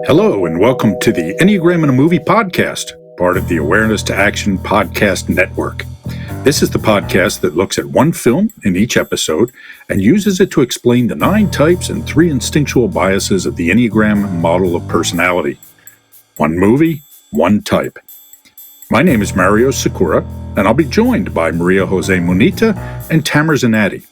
Hello, and welcome to the Enneagram in a Movie podcast, part of the Awareness to Action podcast network. This is the podcast that looks at one film in each episode and uses it to explain the 9 types and 3 instinctual biases of the Enneagram model of personality. One movie, one type. My name is Mario Sakura, and I'll be joined by Maria Jose Munita and Tamer Zanatti.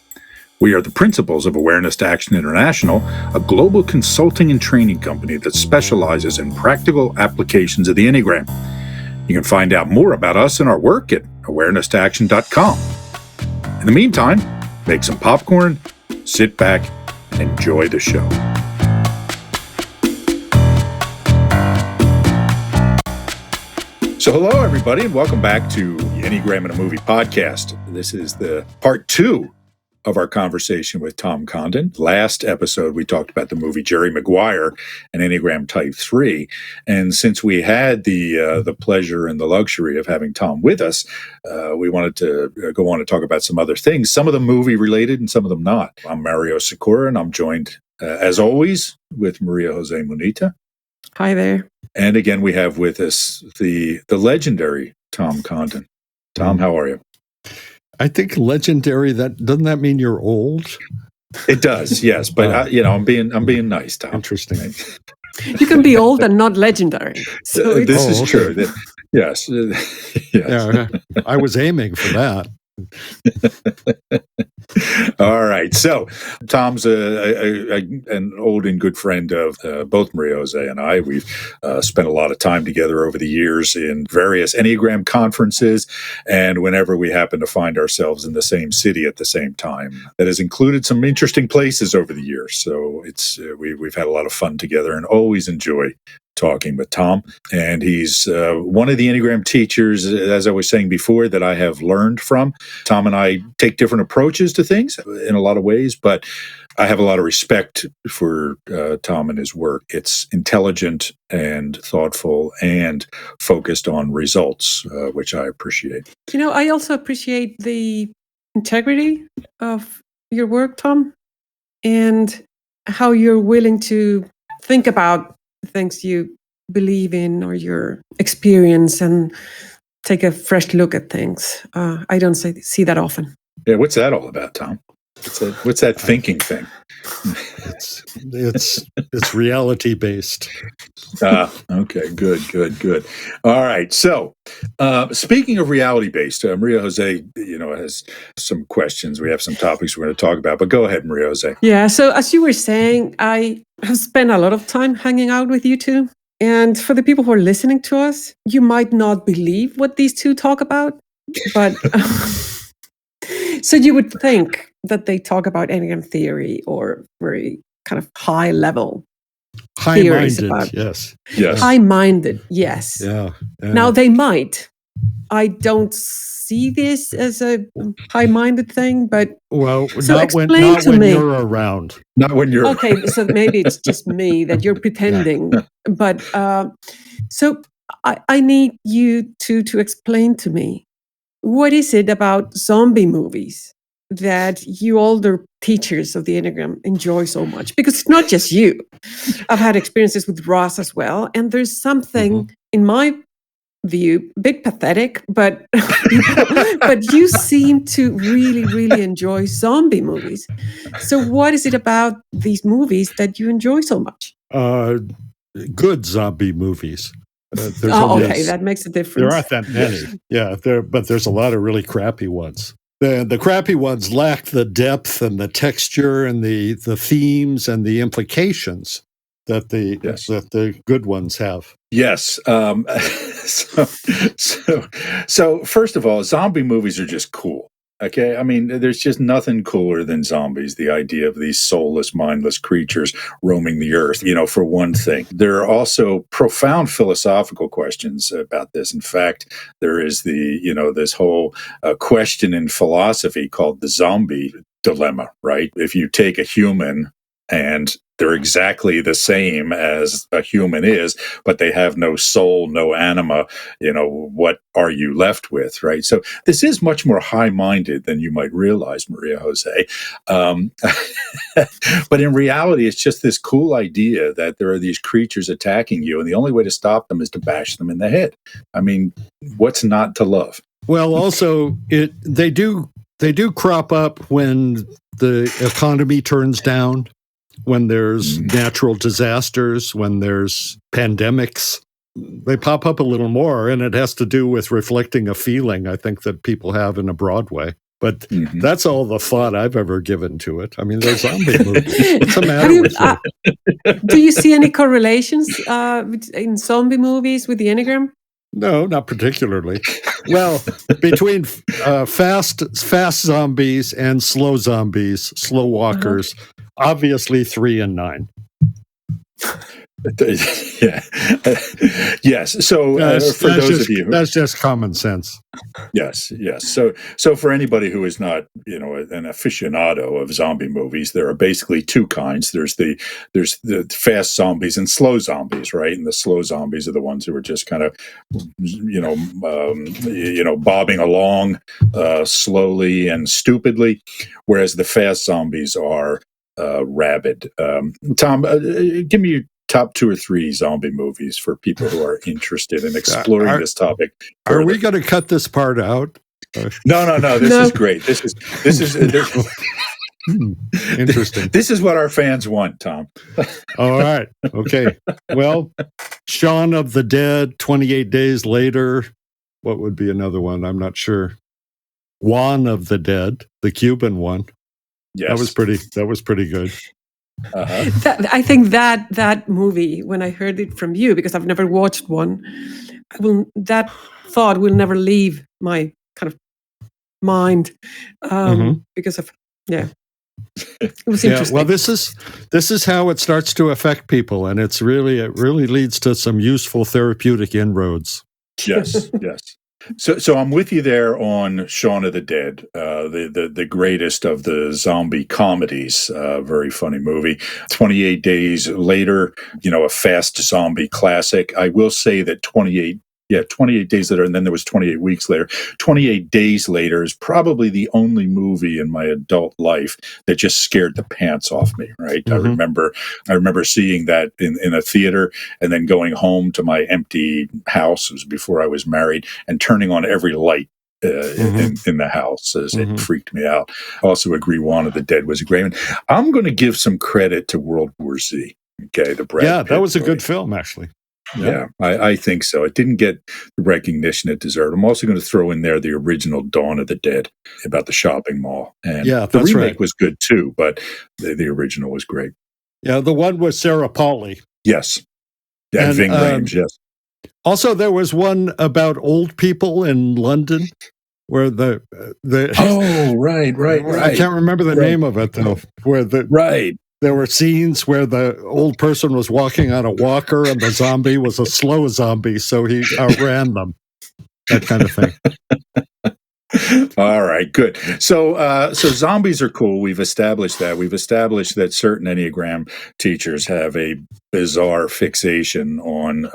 We are the principals of Awareness to Action International, a global consulting and training company that specializes in practical applications of the Enneagram. You can find out more about us and our work at awareness-to-action.com. In the meantime, make some popcorn, sit back, and enjoy the show. So hello, everybody, and welcome back to the Enneagram in a Movie podcast. This is the part 2 of our conversation with Tom Condon. Last episode, we talked about the movie Jerry Maguire and Enneagram Type 3. And since we had the pleasure and the luxury of having Tom with us, we wanted to go on and talk about some other things, some of them movie related and some of them not. I'm Mario Sakura, and I'm joined, as always, with Maria Jose Munita. Hi there. And again, we have with us the legendary Tom Condon. Tom, how are you? I think legendary. Doesn't that mean you're old? It does, yes. But I'm being nice, Tom. Interesting. You can be old and not legendary. So this is true. Yes. Yes. Yeah, I was aiming for that. All right. So Tom's an old and good friend of both Maria Jose and I. We've spent a lot of time together over the years in various Enneagram conferences, and whenever we happen to find ourselves in the same city at the same time. That has included some interesting places over the years. So we've had a lot of fun together and always enjoy talking with Tom. And he's one of the Enneagram teachers, as I was saying before, that I have learned from. Tom and I take different approaches to things in a lot of ways, but I have a lot of respect for Tom and his work. It's intelligent and thoughtful and focused on results, which I appreciate. I also appreciate the integrity of your work, Tom, and how you're willing to think about things you believe in or your experience and take a fresh look at things. I don't see that often. Yeah, what's that all about, Tom? What's that thinking thing? It's reality based. Okay, good. All right. So, speaking of reality based, Maria Jose, has some questions. We have some topics we're going to talk about. But go ahead, Maria Jose. Yeah. So, as you were saying, I have spent a lot of time hanging out with you two. And for the people who are listening to us, you might not believe what these two talk about, but so you would think that they talk about Enneagram theory or very kind of high level theories about. Yes. High-minded, yes. Yeah. Now they might. I don't see this as a high-minded thing, but so not when you're around. Not when you're okay. So maybe it's just me that you're pretending. Yeah. But so I need you to explain to me, what is it about zombie movies that you older teachers of the Enneagram enjoy so much? Because it's not just you. I've had experiences with Ross as well, and there's something in my view, a bit pathetic, but but you seem to really, really enjoy zombie movies. So what is it about these movies that you enjoy so much? Good zombie movies. Okay, that makes a difference. There aren't that many. Yeah, but there's a lot of really crappy ones. The crappy ones lack the depth and the texture and the themes and the implications that the good ones have. Yes. So first of all, zombie movies are just cool. Okay. I mean, there's just nothing cooler than zombies. The idea of these soulless, mindless creatures roaming the earth, for one thing. There are also profound philosophical questions about this. In fact, there is this whole question in philosophy called the zombie dilemma, right? If you take a human and they're exactly the same as a human is, but they have no soul, no anima. What are you left with, right? So this is much more high-minded than you might realize, Maria Jose. But in reality, it's just this cool idea that there are these creatures attacking you, and the only way to stop them is to bash them in the head. I mean, what's not to love? Well, also, they do crop up when the economy turns down, when there's natural disasters, when there's pandemics. They pop up a little more, and it has to do with reflecting a feeling, I think, that people have in a broad way. But that's all the thought I've ever given to it. I mean, they're zombie movies. What's the matter with you? Do you see any correlations in zombie movies with the Enneagram? No, not particularly. Well, between fast zombies and slow zombies, slow walkers, obviously 3 and 9. Yeah. Yes. So for those of you, that's just common sense. Yes. So for anybody who is not, an aficionado of zombie movies, there are basically two kinds. There's the fast zombies and slow zombies, right? And the slow zombies are the ones who are just kind of, bobbing along slowly and stupidly, whereas the fast zombies are rabid. Tom, give me your top 2 or 3 zombie movies for people who are interested in exploring this topic further. Are we going to cut this part out? No. This is great. This is interesting. This is what our fans want, Tom. All right. Okay. Well, Shaun of the Dead, 28 Days Later. What would be another one? I'm not sure. Juan of the Dead, the Cuban one. Yes. That was pretty good. I think that movie, when I heard it from you, because I've never watched one, that thought will never leave my kind of mind because of it was interesting. Well, this is how it starts to affect people, and it really leads to some useful therapeutic inroads. Yes. So I'm with you there on Shaun of the Dead, the greatest of the zombie comedies. Very funny movie. 28 Days Later, a fast zombie classic. I will say that 28 Days Later, and then there was 28 Weeks Later. 28 Days Later is probably the only movie in my adult life that just scared the pants off me, right? I remember seeing that in a theater and then going home to my empty house. It was before I was married, and turning on every light in the house as it freaked me out. I also agree Juan of the Dead was a great one. I'm going to give some credit to World War Z. Okay, the Brad Pitt that was a movie. good film, actually. Yeah, I think so. It didn't get the recognition it deserved. I'm also going to throw in there the original Dawn of the Dead about the shopping mall. And the remake was good too, but the original was great. Yeah, the one with Sarah Polley. Yes. And Ving Rhames, yes. Also, there was one about old people in London where the Oh, right. I can't remember the name of it, though. Where there were scenes where the old person was walking on a walker and the zombie was a slow zombie, so he outran them. That kind of thing. All right, good. So zombies are cool. We've established that. We've established that certain Enneagram teachers have a bizarre fixation on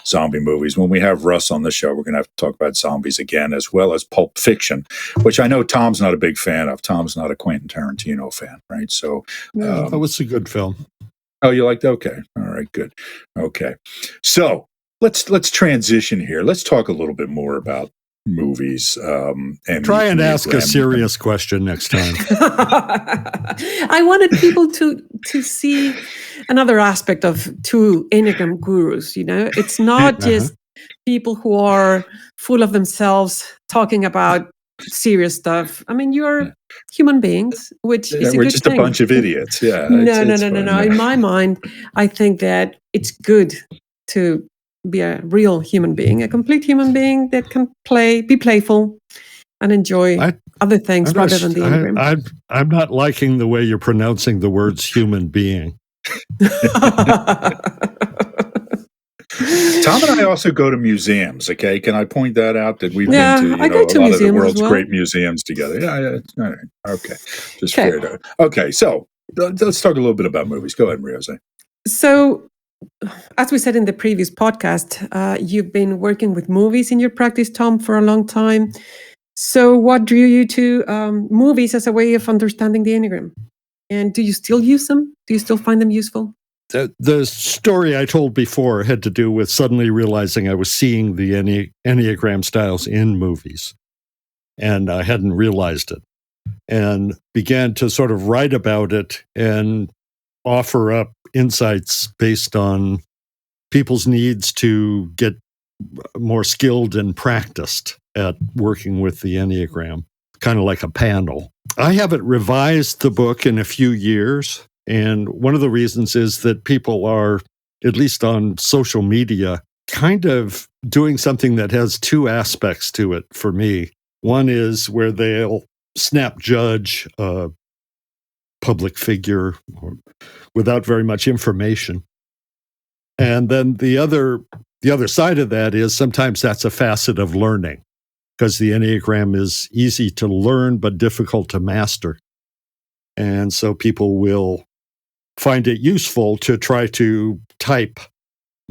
zombie movies. When we have Russ on the show, we're going to have to talk about zombies again, as well as Pulp Fiction, which I know Tom's not a big fan of. Tom's not a Quentin Tarantino fan, right? So that was a good film. Oh, you liked? Okay. All right, good. Okay. So let's transition here. Let's talk a little bit more about movies. And try and ask a serious question next time. I wanted people to see another aspect of two Enneagram gurus. It's not just people who are full of themselves talking about serious stuff. I mean, you're human beings, which is a we're good just thing. A bunch of idiots. Yeah. No. In my mind, I think that it's good to be a real human being, a complete human being that can be playful and enjoy other things rather than the Enneagram. I'm not liking the way you're pronouncing the words human being. Tom and I also go to museums. Okay, can I point that out that we've been to I go to a lot of the museums world's as well. great museums together? Yeah. All right. Okay, just fair to. Okay, so let's talk a little bit about movies. Go ahead, Maria Jose. So, as we said in the previous podcast, you've been working with movies in your practice, Tom, for a long time. So what drew you to movies as a way of understanding the Enneagram? And do you still use them? Do you still find them useful? The story I told before had to do with suddenly realizing I was seeing the Enneagram styles in movies, and I hadn't realized it, and began to sort of write about it and offer up insights based on people's needs to get more skilled and practiced at working with the Enneagram, kind of like a panel. I haven't revised the book in a few years. And one of the reasons is that people are, at least on social media, kind of doing something that has two aspects to it for me. One is where they'll snap judge a public figure without very much information. And then the other side of that is sometimes that's a facet of learning, because the Enneagram is easy to learn but difficult to master. And so people will find it useful to try to type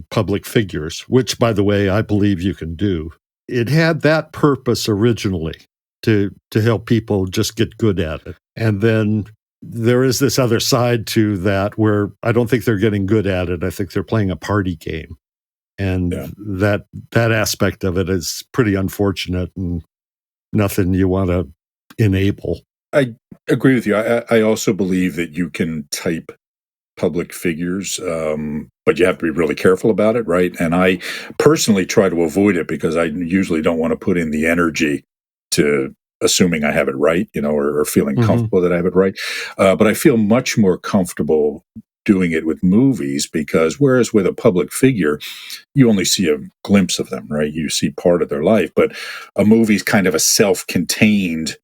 public figures, which, by the way, I believe you can do. It had that purpose originally, to help people just get good at it. And then there is this other side to that where I don't think they're getting good at it. I think they're playing a party game. And that aspect of it is pretty unfortunate and nothing you want to enable. I agree with you. I also believe that you can type public figures, but you have to be really careful about it, right? And I personally try to avoid it because I usually don't want to put in the energy to assuming I have it right, or feeling comfortable that I have it right. But I feel much more comfortable doing it with movies because whereas with a public figure, you only see a glimpse of them, right? You see part of their life, but a movie's kind of a self-contained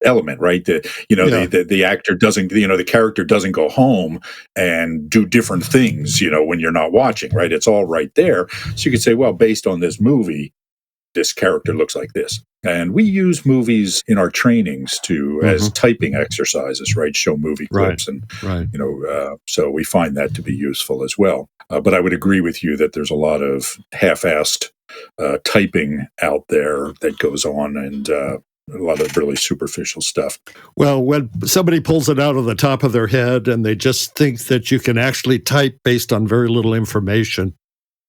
element, right? The actor doesn't, the character doesn't go home and do different things, when you're not watching, right? It's all right there. So you could say, well, based on this movie, this character looks like this. And we use movies in our trainings as typing exercises, right? Show movie clips. So we find that to be useful as well. But I would agree with you that there's a lot of half-assed typing out there that goes on and a lot of really superficial stuff. Well, when somebody pulls it out of the top of their head and they just think that you can actually type based on very little information,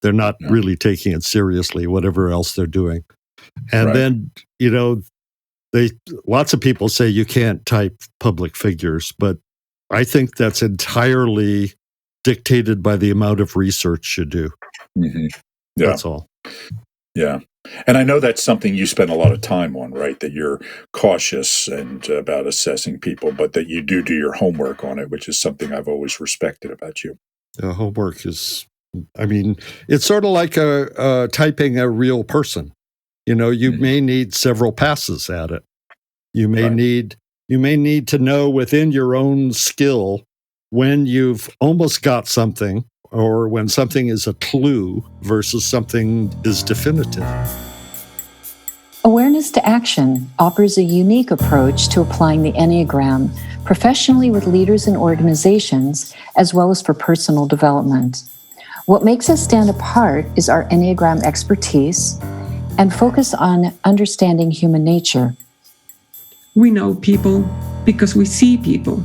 they're not really taking it seriously, whatever else they're doing. And then, lots of people say you can't type public figures, but I think that's entirely dictated by the amount of research you do. Yeah. That's all. Yeah. And I know that's something you spend a lot of time on, right? That you're cautious and about assessing people, but that you do your homework on it, which is something I've always respected about you. Homework is, it's sort of like typing a real person. You may need several passes at it. You may need to know within your own skill when you've almost got something or when something is a clue versus something is definitive. Awareness to Action offers a unique approach to applying the Enneagram professionally with leaders and organizations, as well as for personal development. What makes us stand apart is our Enneagram expertise and focus on understanding human nature. We know people because we see people.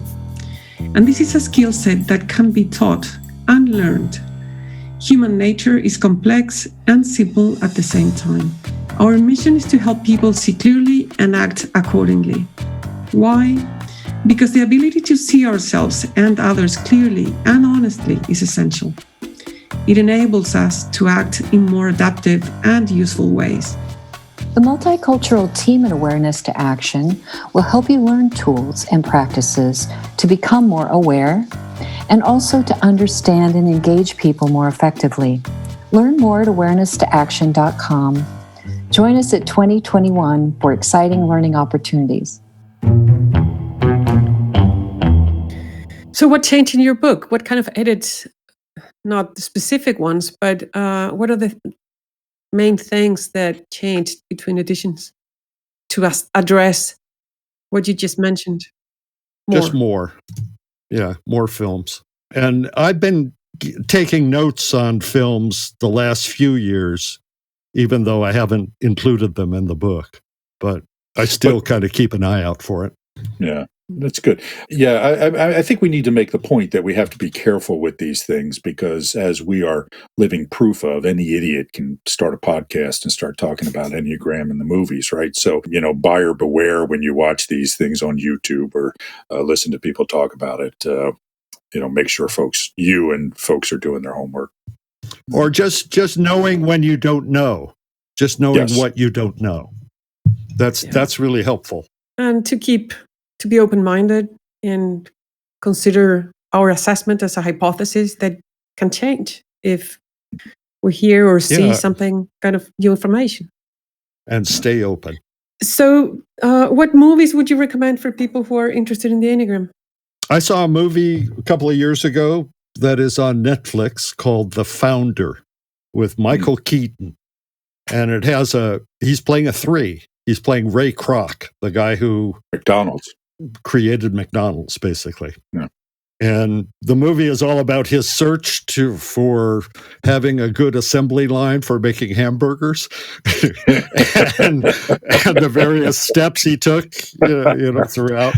And this is a skill set that can be taught and learned. Human nature is complex and simple at the same time. Our mission is to help people see clearly and act accordingly. Why? Because the ability to see ourselves and others clearly and honestly is essential. It enables us to act in more adaptive and useful ways. The multicultural team in Awareness to Action will help you learn tools and practices to become more aware and also to understand and engage people more effectively. Learn more at awareness-to-action.com. Join us at 2021 for exciting learning opportunities. So what changed in your book? What kind of edits, not the specific ones, but what are the main things that changed between editions to address what you just mentioned? Just more. Yeah, more films. And I've been taking notes on films the last few years, even though I haven't included them in the book. But I still kind of keep an eye out for it. Yeah, that's good. Yeah, I think we need to make the point that we have to be careful with these things because, as we are living proof of, any idiot can start a podcast and start talking about Enneagram in the movies, right? So, buyer beware when you watch these things on YouTube or listen to people talk about it. Make sure you and folks are doing their homework. Or just knowing when you don't know, just knowing what you don't know. That's really helpful. And to be open-minded and consider our assessment as a hypothesis that can change if we hear or see something kind of new information. And stay open. So what movies would you recommend for people who are interested in the Enneagram? I saw a movie a couple of years ago that is on Netflix called The Founder with Michael Keaton. And he's playing a 3. He's playing Ray Kroc, the guy who McDonald's created McDonald's, basically. Yeah. And the movie is all about his search for having a good assembly line for making hamburgers and the various steps he took, throughout.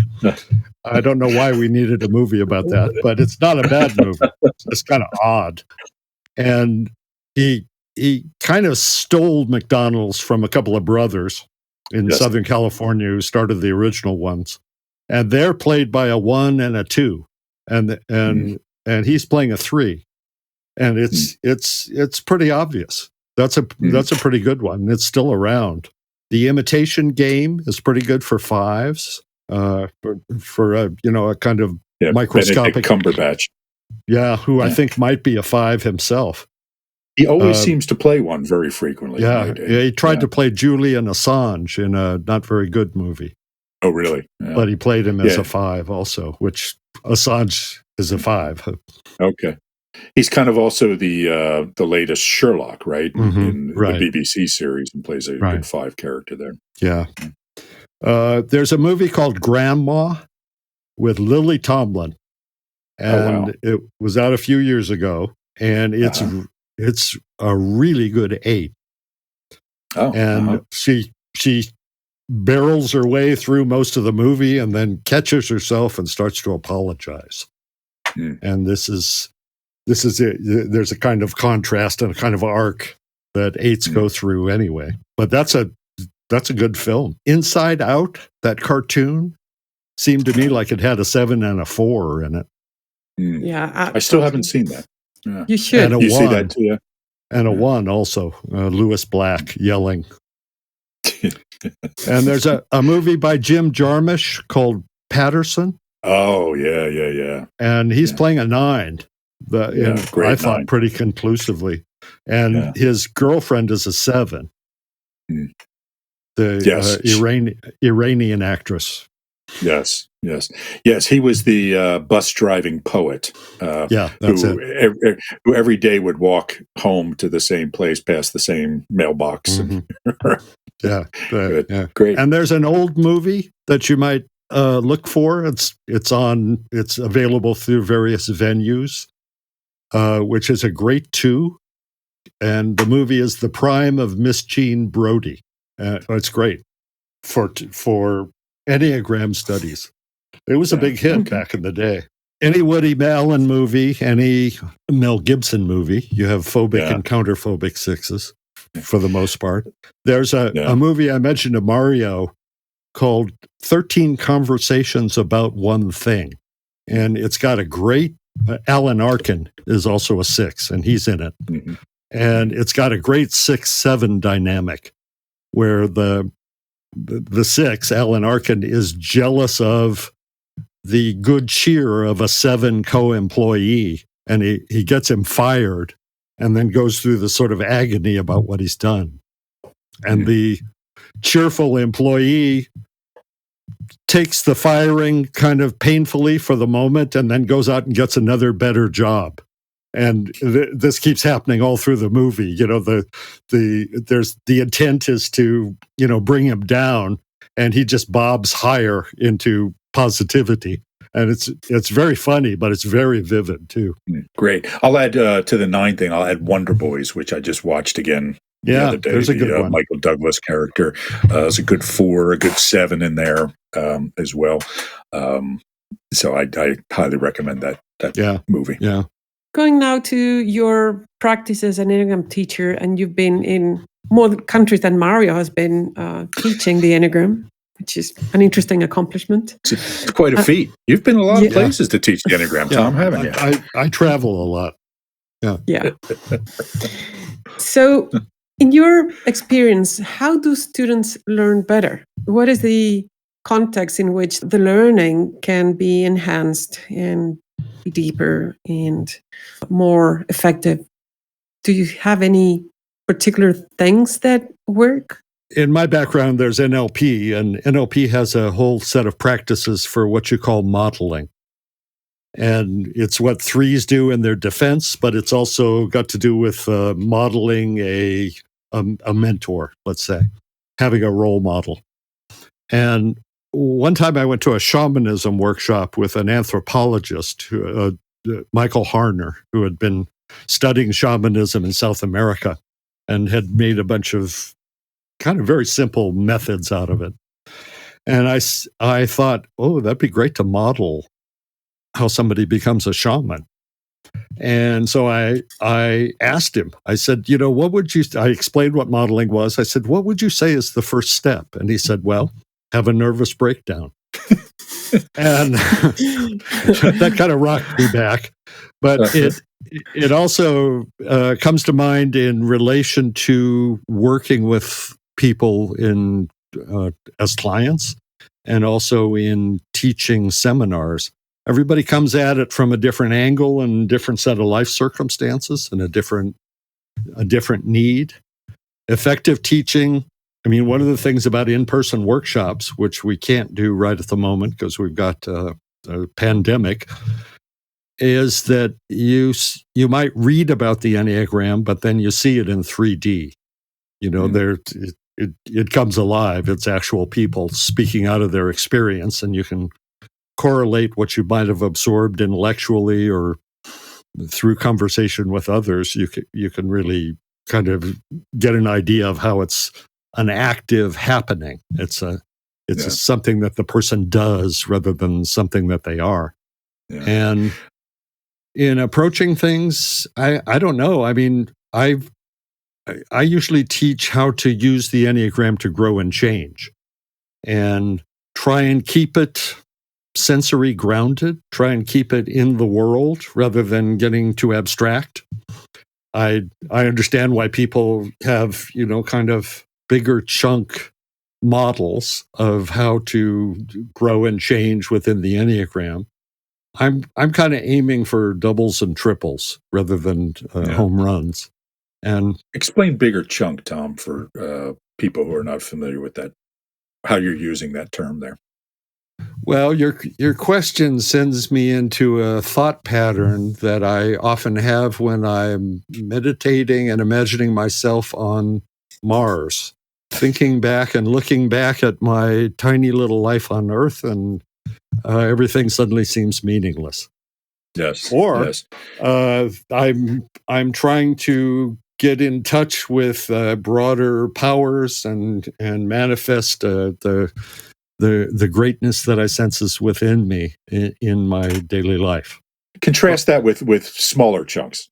I don't know why we needed a movie about that, but it's not a bad movie. It's kind of odd. And he kind of stole McDonald's from a couple of brothers in Southern California who started the original ones. And they're played by a 1 and a 2. And he's playing a 3. And it's pretty obvious. That's a pretty good one. It's still around. The Imitation Game is pretty good for 5s. For a kind of microscopic Benedict Cumberbatch. Yeah, who I think might be a 5 himself. He always seems to play one very frequently. Yeah, he tried to play Julian Assange in a not very good movie. Oh, really? Yeah. But he played him as a 5 also, which Assange is a 5. Okay. He's kind of also the latest Sherlock, right? In the BBC series, and plays a good 5 character there. Yeah. There's a movie called Grandma with Lily Tomlin. And it was out a few years ago. And it's a really good 8. She barrels her way through most of the movie and then catches herself and starts to apologize. And this is it. There's a kind of contrast and a kind of arc that 8s go through anyway. But that's a good film. Inside Out, that cartoon, seemed to me like it had a 7 and a 4 in it. Yeah, I still haven't seen that. Yeah. You should. And a you 1. See that too, yeah? And a 1 also, Lewis Black yelling. And there's a movie by Jim Jarmusch called Patterson. Oh, yeah. And he's playing a 9. Great I thought 9. pretty conclusively. And his girlfriend is a 7. The Iranian actress. Yes. He was the bus driving poet. That's it. Who every day would walk home to the same place, past the same mailbox. Great. And there's an old movie that you might look for. It's available through various venues, which is a great 2. And the movie is The Prime of Miss Jean Brodie. It's great for Enneagram studies. It was a big hit back in the day. Any Woody Allen movie, any Mel Gibson movie, you have phobic and counterphobic 6s for the most part. There's a movie I mentioned to Mario called 13 Conversations About One Thing. And it's got a great, Alan Arkin is also a 6, and he's in it. And it's got a great 6-7 dynamic where the 6, Alan Arkin, is jealous of the good cheer of a 7 co-employee, and he gets him fired and then goes through the sort of agony about what he's done. And the cheerful employee takes the firing kind of painfully for the moment and then goes out and gets another better job. And this keeps happening all through the movie. The intent is to, bring him down, and he just bobs higher into positivity. And it's very funny, but it's very vivid too. Great. I'll add to the 9 thing. I'll add Wonder Boys, which I just watched again the other day. There's a good one. Michael Douglas character. There's a good 4, a good 7 in there as well. So I highly recommend that movie. Yeah. Going now to your practice as an Enneagram teacher, and you've been in more countries than Mario has been teaching the Enneagram, which is an interesting accomplishment. It's quite a feat. You've been a lot of places to teach the Enneagram, Tom, haven't you? I travel a lot. Yeah. So, in your experience, how do students learn better? What is the context in which the learning can be enhanced and be deeper and more effective? Do you have any particular things that work? In my background, there's NLP, and NLP has a whole set of practices for what you call modeling. And it's what 3s do in their defense, but it's also got to do with modeling a mentor, let's say, having a role model. And one time I went to a shamanism workshop with an anthropologist, Michael Harner, who had been studying shamanism in South America and had made a bunch of kind of very simple methods out of it. And I thought, oh, that'd be great to model how somebody becomes a shaman. And so I asked him, I said, what would you, I explained what modeling was. I said, what would you say is the first step? And he said, well, have a nervous breakdown. And that kind of rocked me back. But it also comes to mind in relation to working with people as clients and also in teaching seminars. Everybody comes at it from a different angle and different set of life circumstances and a different need. Effective teaching. I mean, one of the things about in-person workshops, which we can't do right at the moment because we've got a pandemic, is that you might read about the Enneagram, but then you see it in 3D. It comes alive. It's actual people speaking out of their experience, and you can correlate what you might have absorbed intellectually or through conversation with others. You can really kind of get an idea of how it's an active happening. It's something that the person does rather than something that they are. Yeah. And in approaching things, I don't know. I mean, I usually teach how to use the Enneagram to grow and change, and try and keep it sensory grounded, try and keep it in the world rather than getting too abstract. I understand why people have, kind of bigger chunk models of how to grow and change within the Enneagram. I'm kind of aiming for doubles and triples rather than home runs. And explain bigger chunk, Tom, for people who are not familiar with that, how you're using that term there. Well, your question sends me into a thought pattern that I often have when I'm meditating and imagining myself on Mars, thinking back and looking back at my tiny little life on Earth, and everything suddenly seems meaningless. Yes. Or I'm trying to get in touch with broader powers and manifest the greatness that I sense is within me in my daily life. Contrast that with smaller chunks.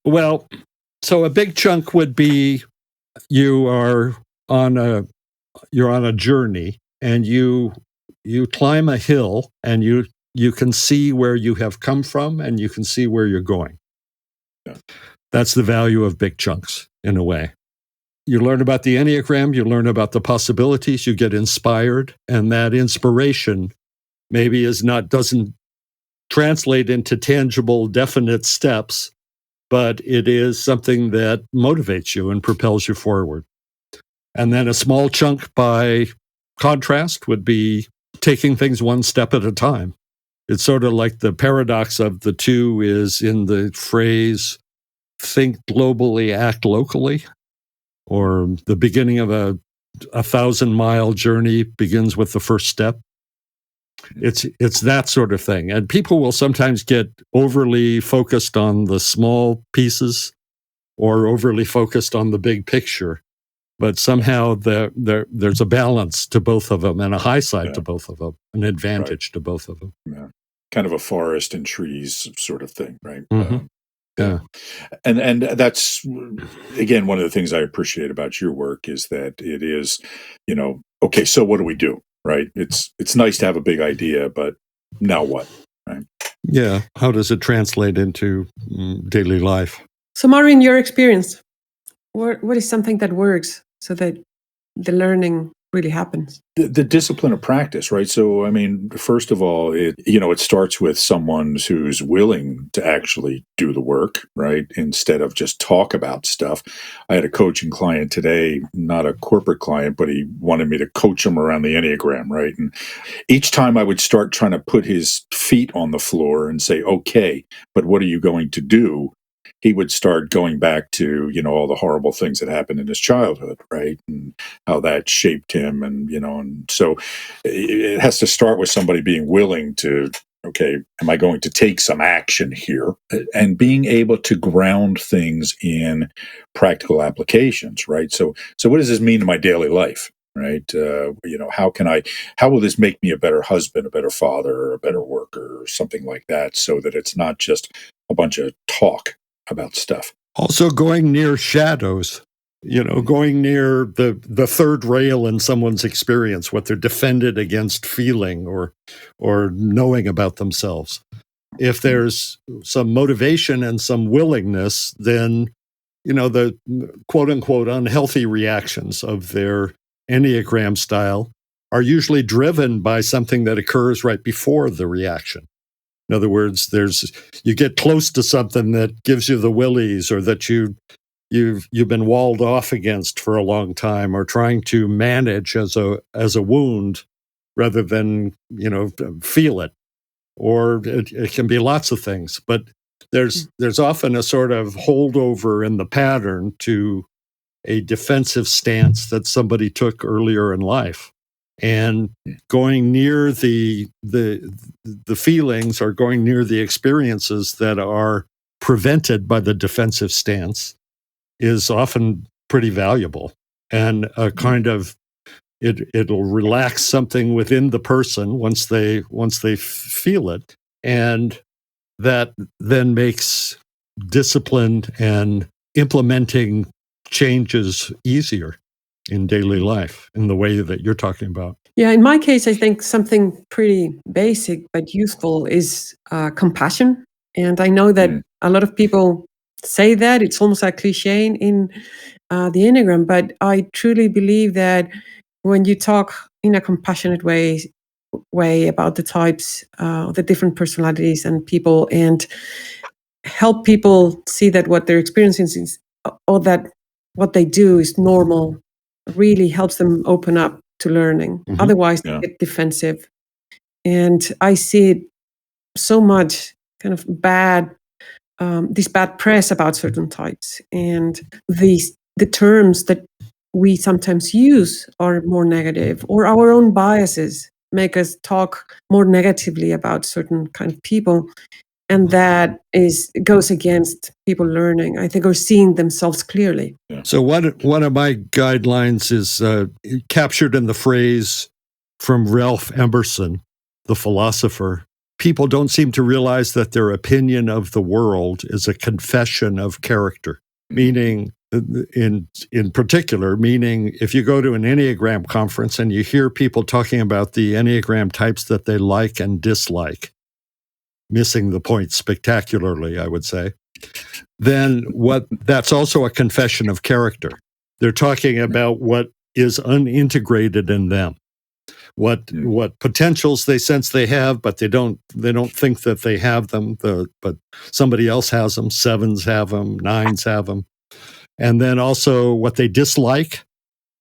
Well, so a big chunk would be you're on a journey, and you climb a hill, and you can see where you have come from, and you can see where you're going. Yeah. That's the value of big chunks, in a way. You learn about the Enneagram, you learn about the possibilities, you get inspired, and that inspiration maybe doesn't translate into tangible, definite steps, but it is something that motivates you and propels you forward. And then a small chunk, by contrast, would be taking things one step at a time. It's sort of like the paradox of the two is in the phrase, think globally, act locally. Or the beginning of a 1,000-mile journey begins with the first step. It's that sort of thing. And people will sometimes get overly focused on the small pieces or overly focused on the big picture. But somehow there's a balance to both of them and a high side to both of them, an advantage to both of them. Yeah. Kind of a forest and trees sort of thing, right? Mm-hmm. Yeah. And that's, again, one of the things I appreciate about your work is that it is, okay, so what do we do, right? It's nice to have a big idea, but now what, right? Yeah. How does it translate into daily life? So, Mario, in your experience, what is something that works so that the learning really happens? The discipline of practice, right? So, I mean, first of all, it starts with someone who's willing to actually do the work, right? Instead of just talk about stuff. I had a coaching client today, not a corporate client, but he wanted me to coach him around the Enneagram, right? And each time I would start trying to put his feet on the floor and say, okay, but what are you going to do? He would start going back to, all the horrible things that happened in his childhood, right? And how that shaped him. And, and so it has to start with somebody being willing to, okay, am I going to take some action here? And being able to ground things in practical applications, right? So what does this mean to my daily life? Right. How will this make me a better husband, a better father, or a better worker, or something like that, so that it's not just a bunch of talk about stuff. Also going near shadows, going near the third rail in someone's experience, what they're defended against feeling or knowing about themselves. If there's some motivation and some willingness, then, the quote unquote unhealthy reactions of their Enneagram style are usually driven by something that occurs right before the reaction. In other words, you get close to something that gives you the willies, or that you've been walled off against for a long time, or trying to manage as a wound rather than feel it. Or it can be lots of things, but there's often a sort of holdover in the pattern to a defensive stance that somebody took earlier in life. And going near the feelings, or going near the experiences that are prevented by the defensive stance, is often pretty valuable, and a kind of it'll relax something within the person once they feel it, and that then makes discipline and implementing changes easier in daily life in the way that you're talking about. Yeah, in my case, I think something pretty basic but useful is compassion. And I know that a lot of people say that. It's almost a cliche in the Enneagram, but I truly believe that when you talk in a compassionate way about the types, the different personalities and people, and help people see that what they're experiencing is, or that what they do is normal, really helps them open up to learning. Mm-hmm. Otherwise, they get defensive. And I see it so much kind of this bad press about certain types. And the terms that we sometimes use are more negative, or our own biases make us talk more negatively about certain kind of people. And that goes against people learning, I think, or seeing themselves clearly. Yeah. So one of my guidelines is captured in the phrase from Ralph Emerson, the philosopher. People don't seem to realize that their opinion of the world is a confession of character, meaning in particular, meaning if you go to an Enneagram conference and you hear people talking about the Enneagram types that they like and dislike, missing the point spectacularly, I would say, then that's also a confession of character. They're talking about what is unintegrated in them, what potentials they sense they have, but they don't think that they have them. But somebody else has them. 7s have them. 9s have them, and then also what they dislike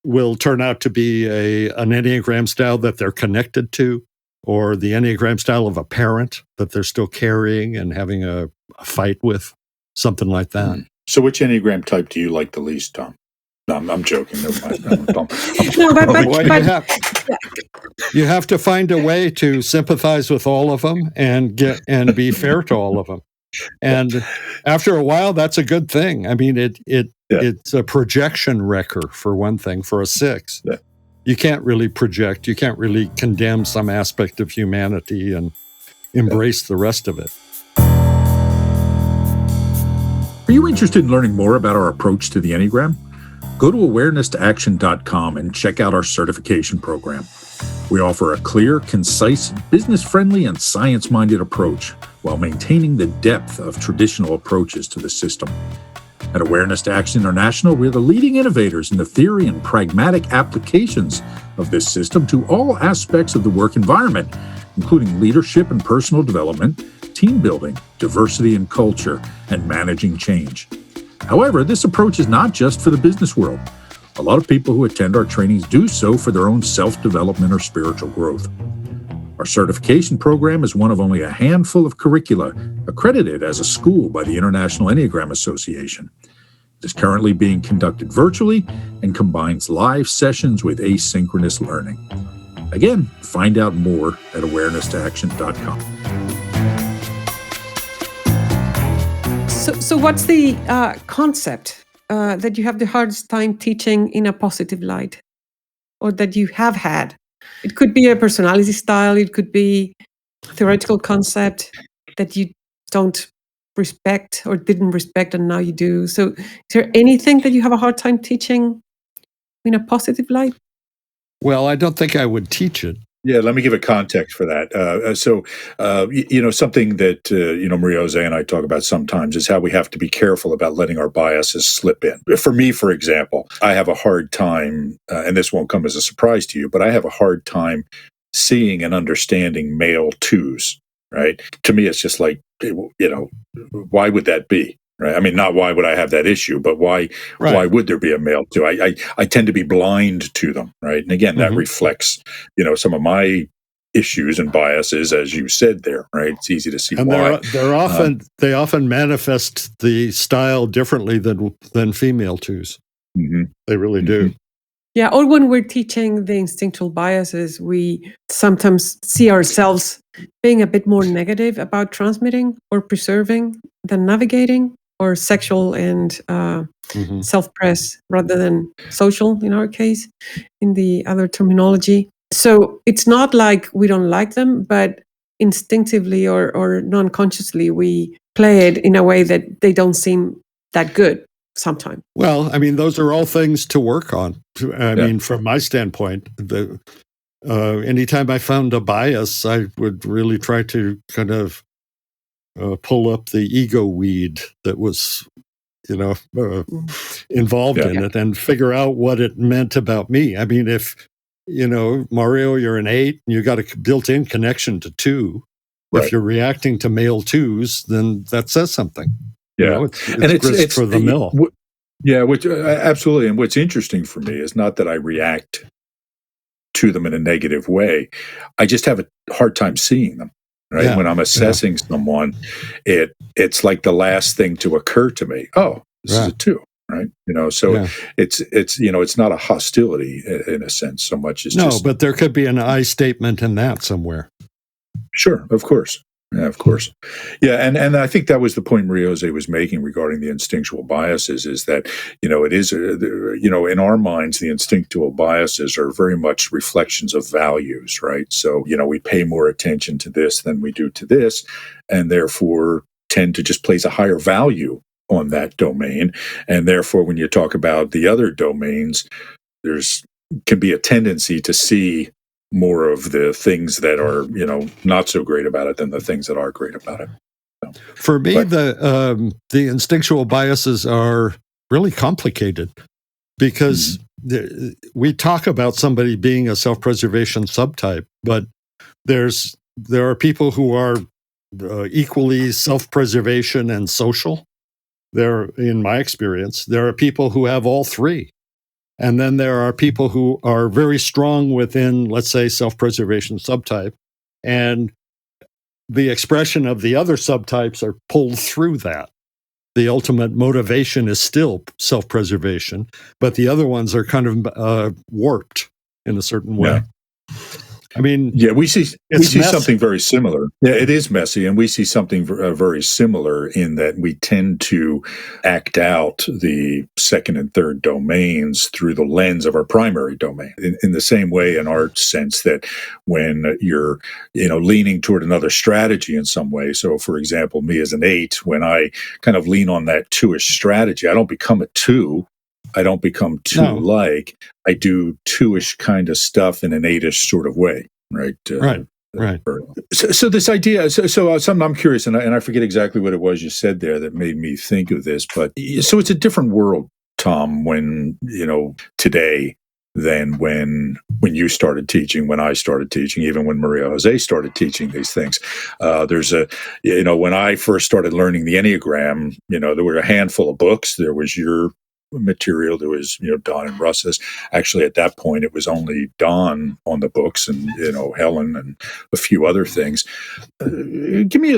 will turn out to be an Enneagram style that they're connected to, or the Enneagram style of a parent that they're still carrying and having a fight with, something like that. So which Enneagram type do you like the least, Tom? No, I'm joking. Never mind. No, Well, you have to find a way to sympathize with all of them and be fair to all of them. And after a while, that's a good thing. I mean, it's a projection wrecker, for one thing, for a 6. Yeah. You can't really project. You can't really condemn some aspect of humanity and embrace the rest of it. Are you interested in learning more about our approach to the Enneagram? Go to awareness-to-action.com and check out our certification program. We offer a clear, concise, business-friendly, and science-minded approach while maintaining the depth of traditional approaches to the system. At Awareness to Action International, we're the leading innovators in the theory and pragmatic applications of this system to all aspects of the work environment, including leadership and personal development, team building, diversity and culture, and managing change. However, this approach is not just for the business world. A lot of people who attend our trainings do so for their own self-development or spiritual growth. Our certification program is one of only a handful of curricula accredited as a school by the International Enneagram Association. It is currently being conducted virtually and combines live sessions with asynchronous learning. Again, find out more at awareness-to-action.com. So what's the concept that you have the hardest time teaching in a positive light, or that you have had? It could be a personality style. It could be a theoretical concept that you don't respect or didn't respect and now you do. So is there anything that you have a hard time teaching in a positive light? Well, I don't think I would teach it. Yeah, let me give a context for that. Something that, Maria-Jose and I talk about sometimes is how we have to be careful about letting our biases slip in. For me, for example, I have a hard time, and this won't come as a surprise to you, but I have a hard time seeing and understanding male 2s, right? To me, it's just like, why would that be? Right. I mean, not why would I have that issue, but why would there be a male 2? I tend to be blind to them, right? And again, that reflects, some of my issues and biases, as you said there, right? It's easy to see and why. They often manifest the style differently than female 2s. Mm-hmm. They really do. Yeah, or when we're teaching the instinctual biases, we sometimes see ourselves being a bit more negative about transmitting or preserving than navigating, or sexual and self-press rather than social, in our case, in the other terminology. So it's not like we don't like them, but instinctively or non-consciously, we play it in a way that they don't seem that good sometimes. Well, I mean, those are all things to work on. I mean, from my standpoint, anytime I found a bias, I would really try to kind of pull up the ego weed that was, involved in it and figure out what it meant about me. I mean, if, Mario, you're an 8 and you got a built-in connection to 2, if you're reacting to male 2s, then that says something. Yeah. It's for the mill. Yeah, which absolutely. And what's interesting for me is not that I react to them in a negative way. I just have a hard time seeing them. Right. Yeah, when I'm assessing someone, it's like the last thing to occur to me. Oh, this is a 2. Right. It's not a hostility in a sense so much as but there could be an I statement in that somewhere. Sure. Of course. Yeah, of course. Yeah, and I think that was the point Maria-Jose was making regarding the instinctual biases, is that, it is, in our minds, the instinctual biases are very much reflections of values, right? So, we pay more attention to this than we do to this, and therefore tend to just place a higher value on that domain. And therefore, when you talk about the other domains, can be a tendency to see more of the things that are, not so great about it than the things that are great about it. So, for me, the instinctual biases are really complicated because we talk about somebody being a self-preservation subtype, but there are people who are equally self-preservation and social. In my experience, there are people who have all 3. And then there are people who are very strong within, let's say, self-preservation subtype, and the expression of the other subtypes are pulled through that. the ultimate motivation is still self-preservation, but the other ones are kind of warped in a certain way. Yeah. I mean, yeah, we see messy. something very similar. Yeah, it is messy, and we see something very similar in that we tend to act out the second and third domains through the lens of our primary domain. In the same way, in our sense, that when you're leaning toward another strategy in some way. So, for example, me as an 8, when I kind of lean on that 2-ish strategy, I don't become a 2. I don't become 2-like. I do 2-ish kind of stuff in an 8-ish sort of way, right? Right. So this idea, so something I'm curious, and I forget exactly what it was you said there that made me think of this, but so it's a different world, Tom, when, today than when you started teaching, when I started teaching, even when Maria Jose started teaching these things. There's when I first started learning the Enneagram, there were a handful of books. There was your material. There was, Don and Russ's. Actually, at that point, it was only Don on the books, and Helen and a few other things. Give me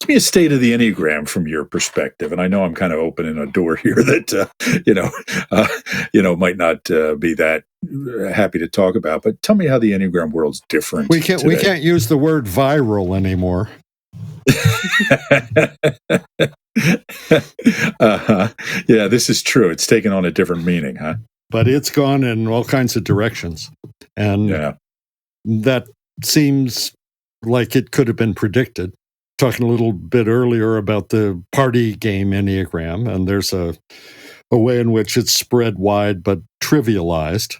a state of the Enneagram from your perspective. And I know I'm kind of opening a door here that might not be that happy to talk about. But tell me how the Enneagram world's different. We can't use the word viral anymore. Yeah, this is true. It's taken on a different meaning, huh? But it's gone in all kinds of directions. And that seems like it could have been predicted. Talking a little bit earlier about the party game Enneagram, and there's a way in which it's spread wide but trivialized.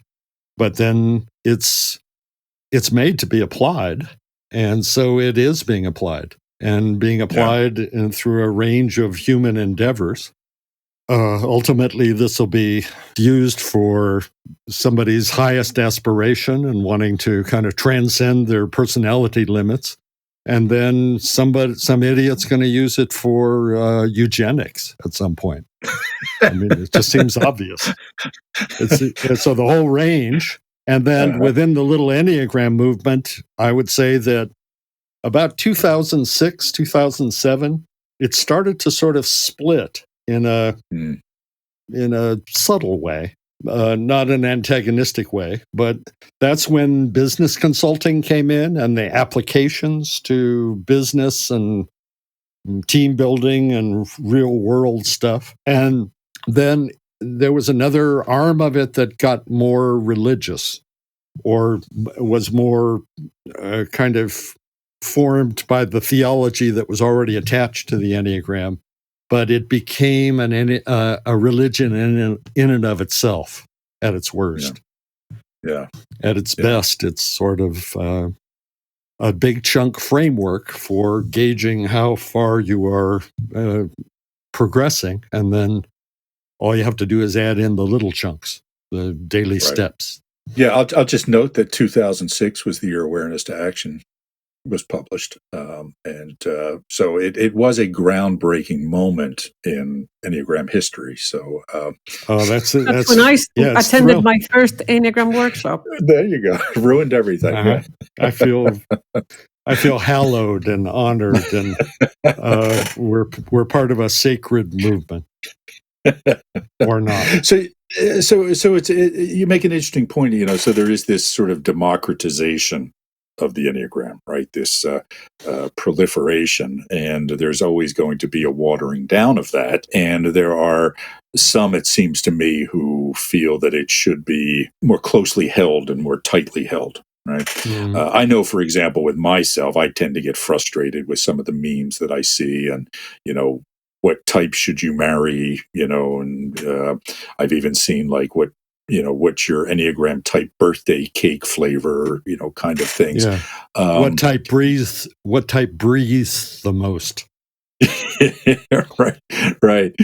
But then it's made to be applied. And so it is being applied. And being applied through a range of human endeavors. Ultimately, this will be used for somebody's highest aspiration and wanting to kind of transcend their personality limits. And then some idiot's going to use it for eugenics at some point. I mean, it just seems obvious. So the whole range. And then within the little Enneagram movement, I would say that about 2006, 2007, it started to sort of split in a subtle way, not an antagonistic way. But that's when business consulting came in, and the applications to business and team building and real world stuff. And then there was another arm of it that got more religious, or was more kind of formed by the theology that was already attached to the Enneagram, but it became a religion in and of itself at its worst. Yeah. At its best, it's sort of a big chunk framework for gauging how far you are progressing, and then all you have to do is add in the little chunks, the daily steps. Yeah, I'll just note that 2006 was the year Awareness to Action was published. So it was a groundbreaking moment in Enneagram history. So that's when I attended my first Enneagram workshop. There you go. Ruined everything. Yeah. I feel hallowed and honored, and we're part of a sacred movement, or not. So it's you make an interesting point. So there is this sort of democratization of the Enneagram, right? This proliferation, and there's always going to be a watering down of that. And there are some, it seems to me, who feel that it should be more closely held and more tightly held. Right. Mm-hmm. I know, for example, with myself, I tend to get frustrated with some of the memes that I see, and what type should you marry? And I've even seen like what's your Enneagram type birthday cake flavor, kind of things. Yeah. What type breathes the most? Right.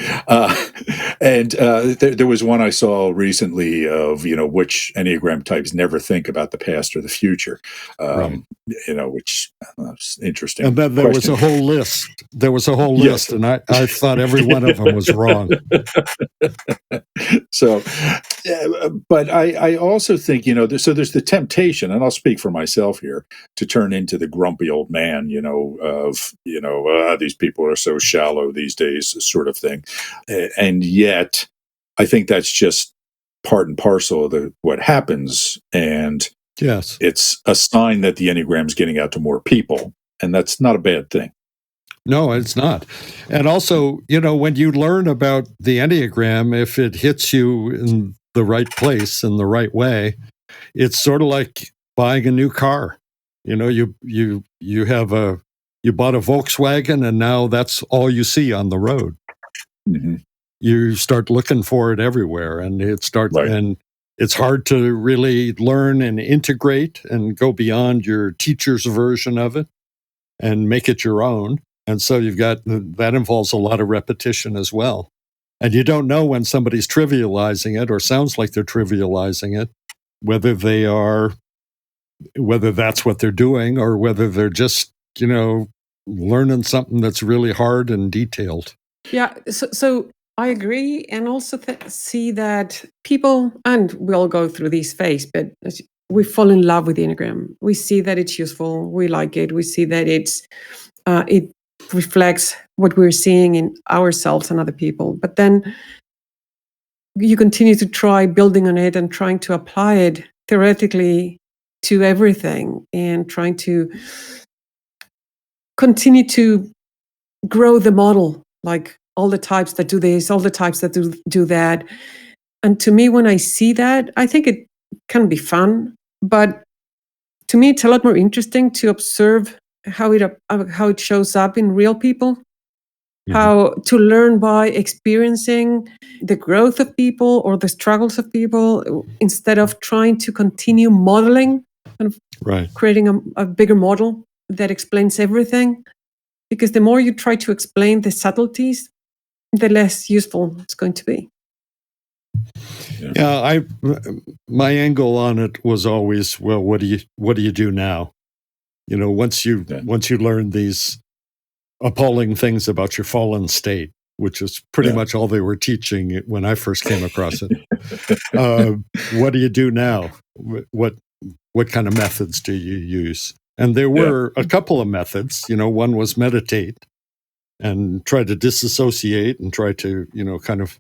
And there was one I saw recently of, which Enneagram types never think about the past or the future, which is interesting. And then there was a whole list. Yes. And I thought every one of them was wrong. So, but I also think, so there's the temptation, and I'll speak for myself here, to turn into the grumpy old man, of, these people are so shallow these days, sort of thing. And yet, I think that's just part and parcel of what happens. And Yes. it's a sign that the Enneagram's getting out to more people. And that's not a bad thing. No, it's not. And also, when you learn about the Enneagram, if it hits you in the right place, in the right way, it's sort of like buying a new car. You bought a Volkswagen, and now that's all you see on the road. Mm-hmm. You start looking for it everywhere, and Right. and it's hard to really learn and integrate and go beyond your teacher's version of it and make it your own. And so that involves a lot of repetition as well. And you don't know when somebody's trivializing it or sounds like they're trivializing it, whether that's what they're doing or whether they're just, learning something that's really hard and detailed. Yeah, so I agree, and also see that people, and we all go through these phases, but we fall in love with the Enneagram. We see that it's useful. We like it. We see that it reflects what we're seeing in ourselves and other people. But then you continue to try building on it and trying to apply it theoretically to everything and trying to continue to grow the model, like all the types that do this, all the types that do that. And to me, when I see that, I think it can be fun, but to me, it's a lot more interesting to observe how it shows up in real people, how to learn by experiencing the growth of people or the struggles of people instead of trying to continue modeling, kind of creating a bigger model that explains everything. Because the more you try to explain the subtleties, the less useful it's going to be. Yeah, my angle on it was always, well, what do you do now? Once you learn these appalling things about your fallen state, which is pretty much all they were teaching when I first came across it. What do you do now? What kind of methods do you use? And there were a couple of methods. One was meditate and try to disassociate and try to, kind of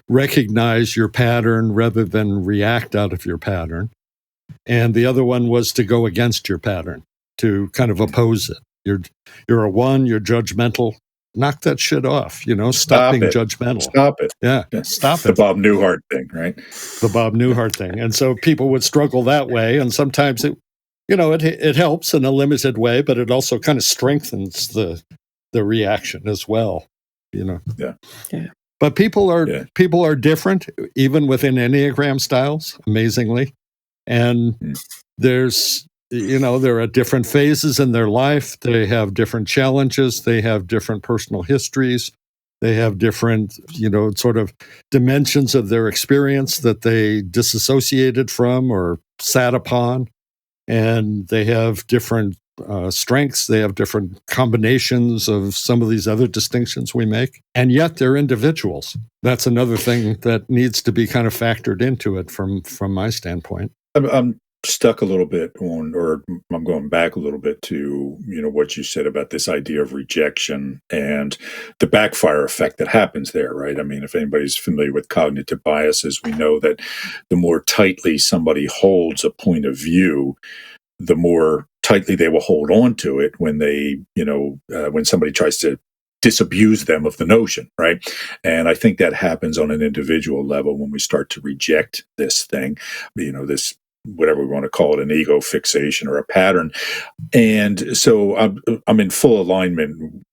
recognize your pattern rather than react out of your pattern. And the other one was to go against your pattern, to kind of oppose it. You're a 1, you're judgmental. Knock that shit off, stop being judgmental. Stop it. Yeah, stop it. The Bob Newhart thing, right? The Bob Newhart thing. And so people would struggle that way. And sometimes it helps in a limited way, but it also kind of strengthens the reaction as well, Yeah. But people are different, even within Enneagram styles, amazingly. And there's, they're at different phases in their life. They have different challenges. They have different personal histories. They have different, sort of dimensions of their experience that they disassociated from or sat upon. And they have different strengths. They have different combinations of some of these other distinctions we make. And yet they're individuals. That's another thing that needs to be kind of factored into it from my standpoint. I'm stuck a little bit on, or I'm going back a little bit to, what you said about this idea of rejection and the backfire effect that happens there, right? I mean, if anybody's familiar with cognitive biases, we know that the more tightly somebody holds a point of view, the more tightly they will hold on to it when they, when somebody tries to disabuse them of the notion, right? And I think that happens on an individual level when we start to reject this thing, this, whatever we want to call it, an ego fixation or a pattern. And so I'm in full alignment,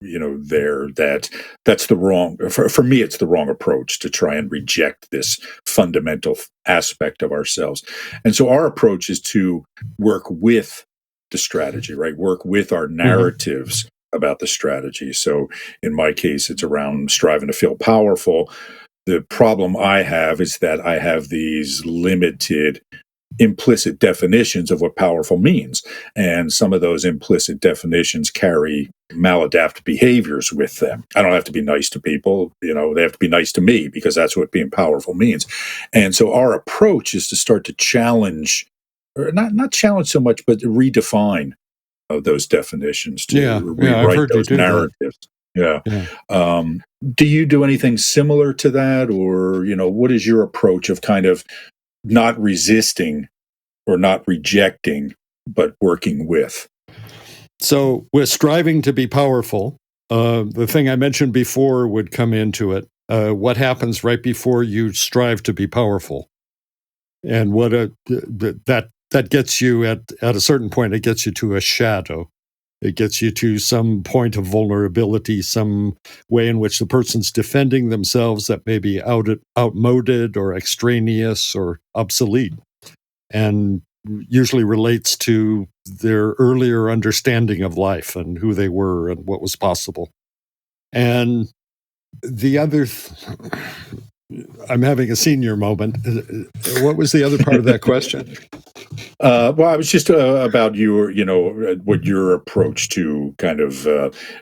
that's the wrong, for me, it's the wrong approach to try and reject this fundamental aspect of ourselves. And so our approach is to work with the strategy, right? Work with our narratives about the strategy. So in my case, it's around striving to feel powerful. The problem I have is that I have these limited implicit definitions of what powerful means. And some of those implicit definitions carry maladapt behaviors with them. I don't have to be nice to people, they have to be nice to me because that's what being powerful means. And so our approach is to start to challenge, or not challenge so much, but redefine those definitions, to rewrite those narratives. Yeah. Yeah. Do you do anything similar to that, or what is your approach of kind of not resisting or not rejecting, but working with? So with striving to be powerful, the thing I mentioned before would come into it. What happens right before you strive to be powerful, and what that gets you at a certain point. It gets you to a shadow. It gets you to some point of vulnerability, some way in which the person's defending themselves that may be outmoded or extraneous or obsolete, and usually relates to their earlier understanding of life and who they were and what was possible. And the other, I'm having a senior moment. What was the other part of that question? Well, I was just about what your approach to kind of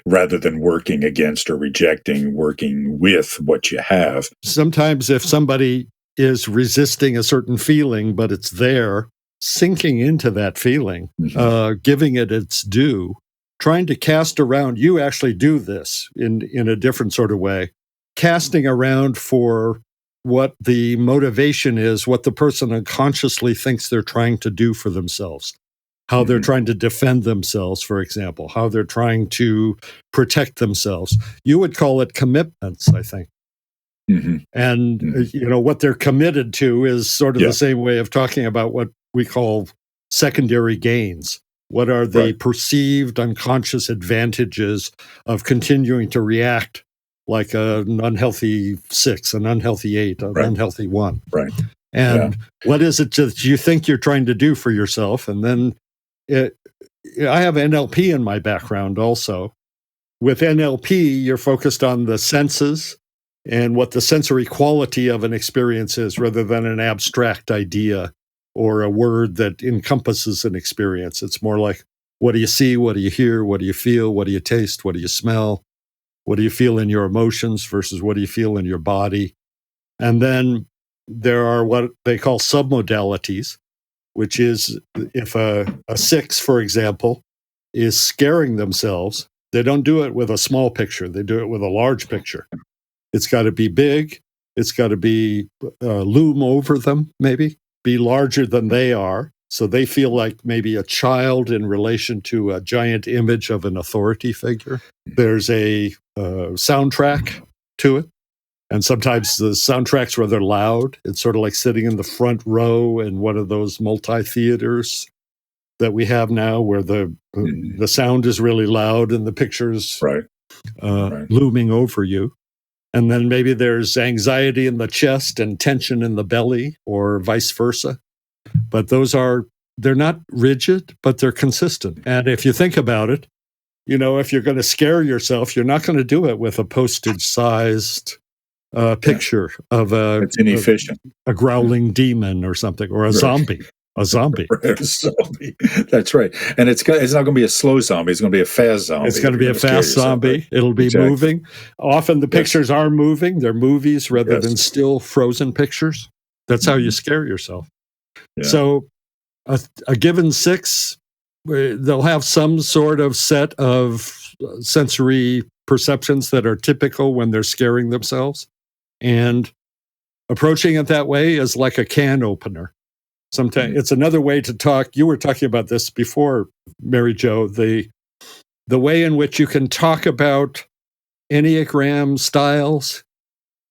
rather than working against or rejecting, working with what you have. Sometimes if somebody is resisting a certain feeling, but it's there, sinking into that feeling, giving it its due, trying to cast around. You actually do this in a different sort of way, casting around for what the motivation is, what the person unconsciously thinks they're trying to do for themselves, how they're trying to defend themselves, for example, how they're trying to protect themselves. You would call it commitments, I think. And, what they're committed to is sort of the same way of talking about what we call secondary gains. What are the perceived unconscious advantages of continuing to react like an unhealthy 6, an unhealthy 8, an unhealthy 1? Right. And what is it that you think you're trying to do for yourself? And then I have NLP in my background also. With NLP, you're focused on the senses and what the sensory quality of an experience is rather than an abstract idea or a word that encompasses an experience. It's more like, what do you see? What do you hear? What do you feel? What do you taste? What do you smell? What do you feel in your emotions versus what do you feel in your body? And then there are what they call submodalities, which is if a 6, for example, is scaring themselves, they don't do it with a small picture. They do it with a large picture. It's got to be big. It's got to be loom over them, maybe, be larger than they are. So they feel like maybe a child in relation to a giant image of an authority figure. There's a soundtrack to it. And sometimes the soundtrack's rather loud. It's sort of like sitting in the front row in one of those multi-theaters that we have now where the sound is really loud and the picture's looming over you. And then maybe there's anxiety in the chest and tension in the belly or vice versa. But they're not rigid, but they're consistent. And if you think about it, if you're going to scare yourself, you're not going to do it with a postage-sized picture of it's inefficient. A growling demon or something, or a zombie. A zombie. A zombie. That's right. And it's not going to be a slow zombie. It's going to be a fast zombie. It's going to be a fast zombie. Right? It'll be moving. Often the pictures are moving. They're movies rather than still frozen pictures. That's how you scare yourself. Yeah. So a given 6, they'll have some sort of set of sensory perceptions that are typical when they're scaring themselves. And approaching it that way is like a can opener. Sometimes it's another way to talk. You were talking about this before, Mary Jo, the way in which you can talk about Enneagram styles,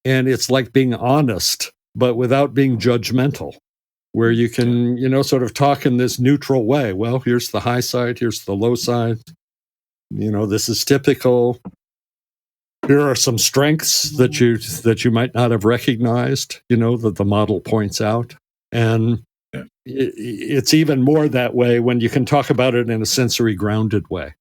and it's like being honest, but without being judgmental, where you can, sort of talk in this neutral way. Well, here's the high side, here's the low side. This is typical. Here are some strengths that you might not have recognized, that the model points out. And it's even more that way when you can talk about it in a sensory grounded way.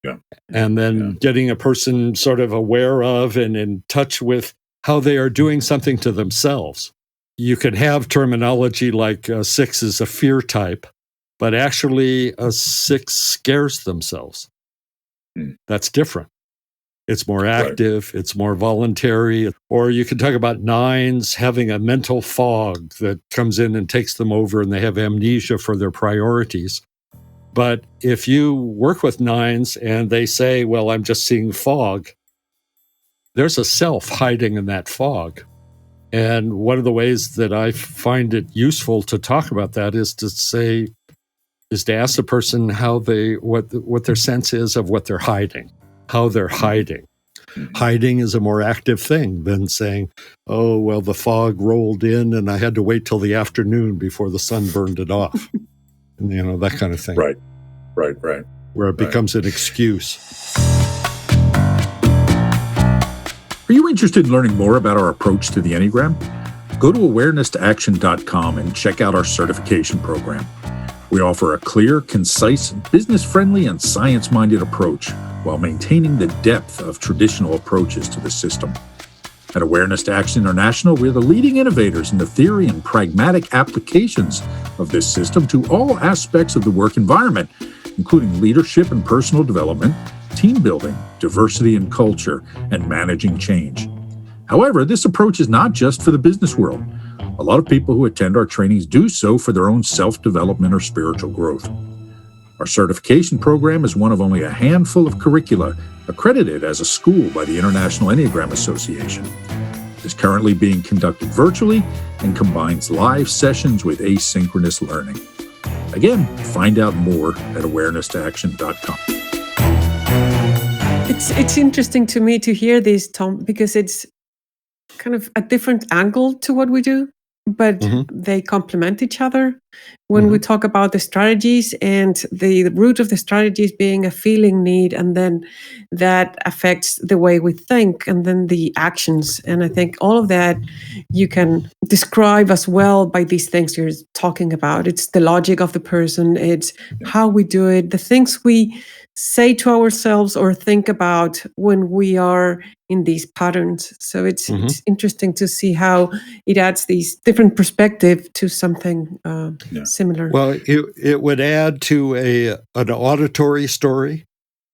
Yeah. And then getting a person sort of aware of and in touch with how they are doing something to themselves. You could have terminology like 6 is a fear type, but actually a 6 scares themselves. That's different. It's more active, it's more voluntary. Or you can talk about 9s having a mental fog that comes in and takes them over and they have amnesia for their priorities. But if you work with nines and they say, well, I'm just seeing fog, there's a self hiding in that fog. And one of the ways that I find it useful to talk about that is to ask the person what their sense is of what they're hiding, how they're hiding. Hiding is a more active thing than saying, oh, well, the fog rolled in and I had to wait till the afternoon before the sun burned it off. And, that kind of thing. Right. Where it becomes an excuse. Are you interested in learning more about our approach to the Enneagram? Go to awareness-to-action.com and check out our certification program. We offer a clear, concise, business-friendly, and science-minded approach while maintaining the depth of traditional approaches to the system. At Awareness to Action International, we're the leading innovators in the theory and pragmatic applications of this system to all aspects of the work environment, including leadership and personal development, team building, diversity and culture, and managing change. However, this approach is not just for the business world. A lot of people who attend our trainings do so for their own self-development or spiritual growth. Our certification program is one of only a handful of curricula accredited as a school by the International Enneagram Association. It is currently being conducted virtually and combines live sessions with asynchronous learning. Again, find out more at awareness-to-action.com. It's interesting to me to hear this, Tom, because it's kind of a different angle to what we do, but they complement each other. When we talk about the strategies and the root of the strategies being a feeling need, and then that affects the way we think, and then the actions. And I think all of that you can describe as well by these things you're talking about. It's the logic of the person, it's how we do it, the things we say to ourselves or think about when we are in these patterns. So it's interesting to see how it adds these different perspective to something similar. Well, it would add to an auditory story.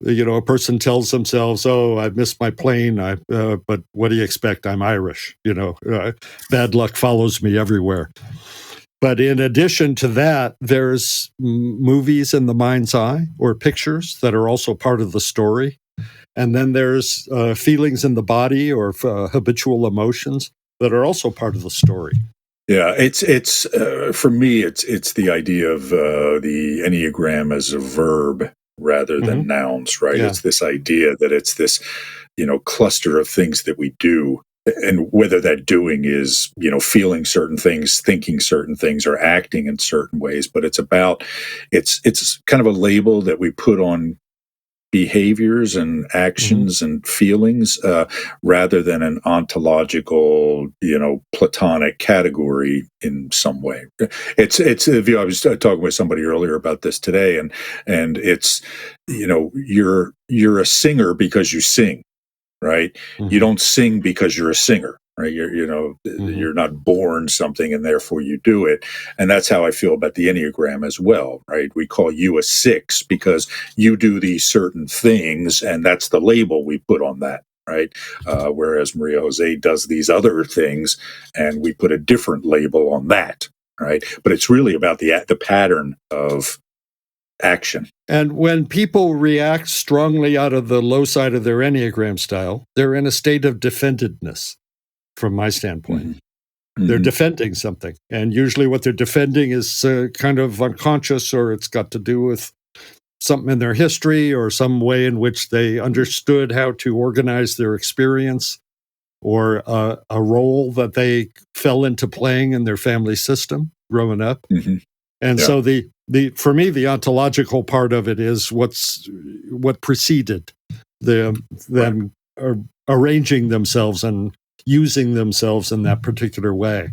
A person tells themselves, "Oh, I missed my plane. But what do you expect? I'm Irish. Bad luck follows me everywhere." But in addition to that, there's movies in the mind's eye or pictures that are also part of the story. And then there's feelings in the body or habitual emotions that are also part of the story. Yeah, it's for me, it's the idea of the Enneagram as a verb rather than nouns, right? Yeah. It's this idea that it's this, cluster of things that we do. And whether that doing is, feeling certain things, thinking certain things, or acting in certain ways, but it's kind of a label that we put on behaviors and actions and feelings rather than an ontological, platonic category in some way. It's I was talking with somebody earlier about this today, and it's, you're a singer because you sing. Right? You don't sing because you're a singer, right? You're not born something and therefore you do it. And that's how I feel about the Enneagram as well, right? We call you a 6 because you do these certain things, and that's the label we put on that, right? Whereas Maria Jose does these other things, and we put a different label on that, right? But it's really about the pattern of action. And when people react strongly out of the low side of their Enneagram style, they're in a state of defendedness, from my standpoint. They're defending something. And usually what they're defending is kind of unconscious, or it's got to do with something in their history or some way in which they understood how to organize their experience, or a role that they fell into playing in their family system growing up. And so for me, the ontological part of it is what preceded them arranging themselves and using themselves in that particular way.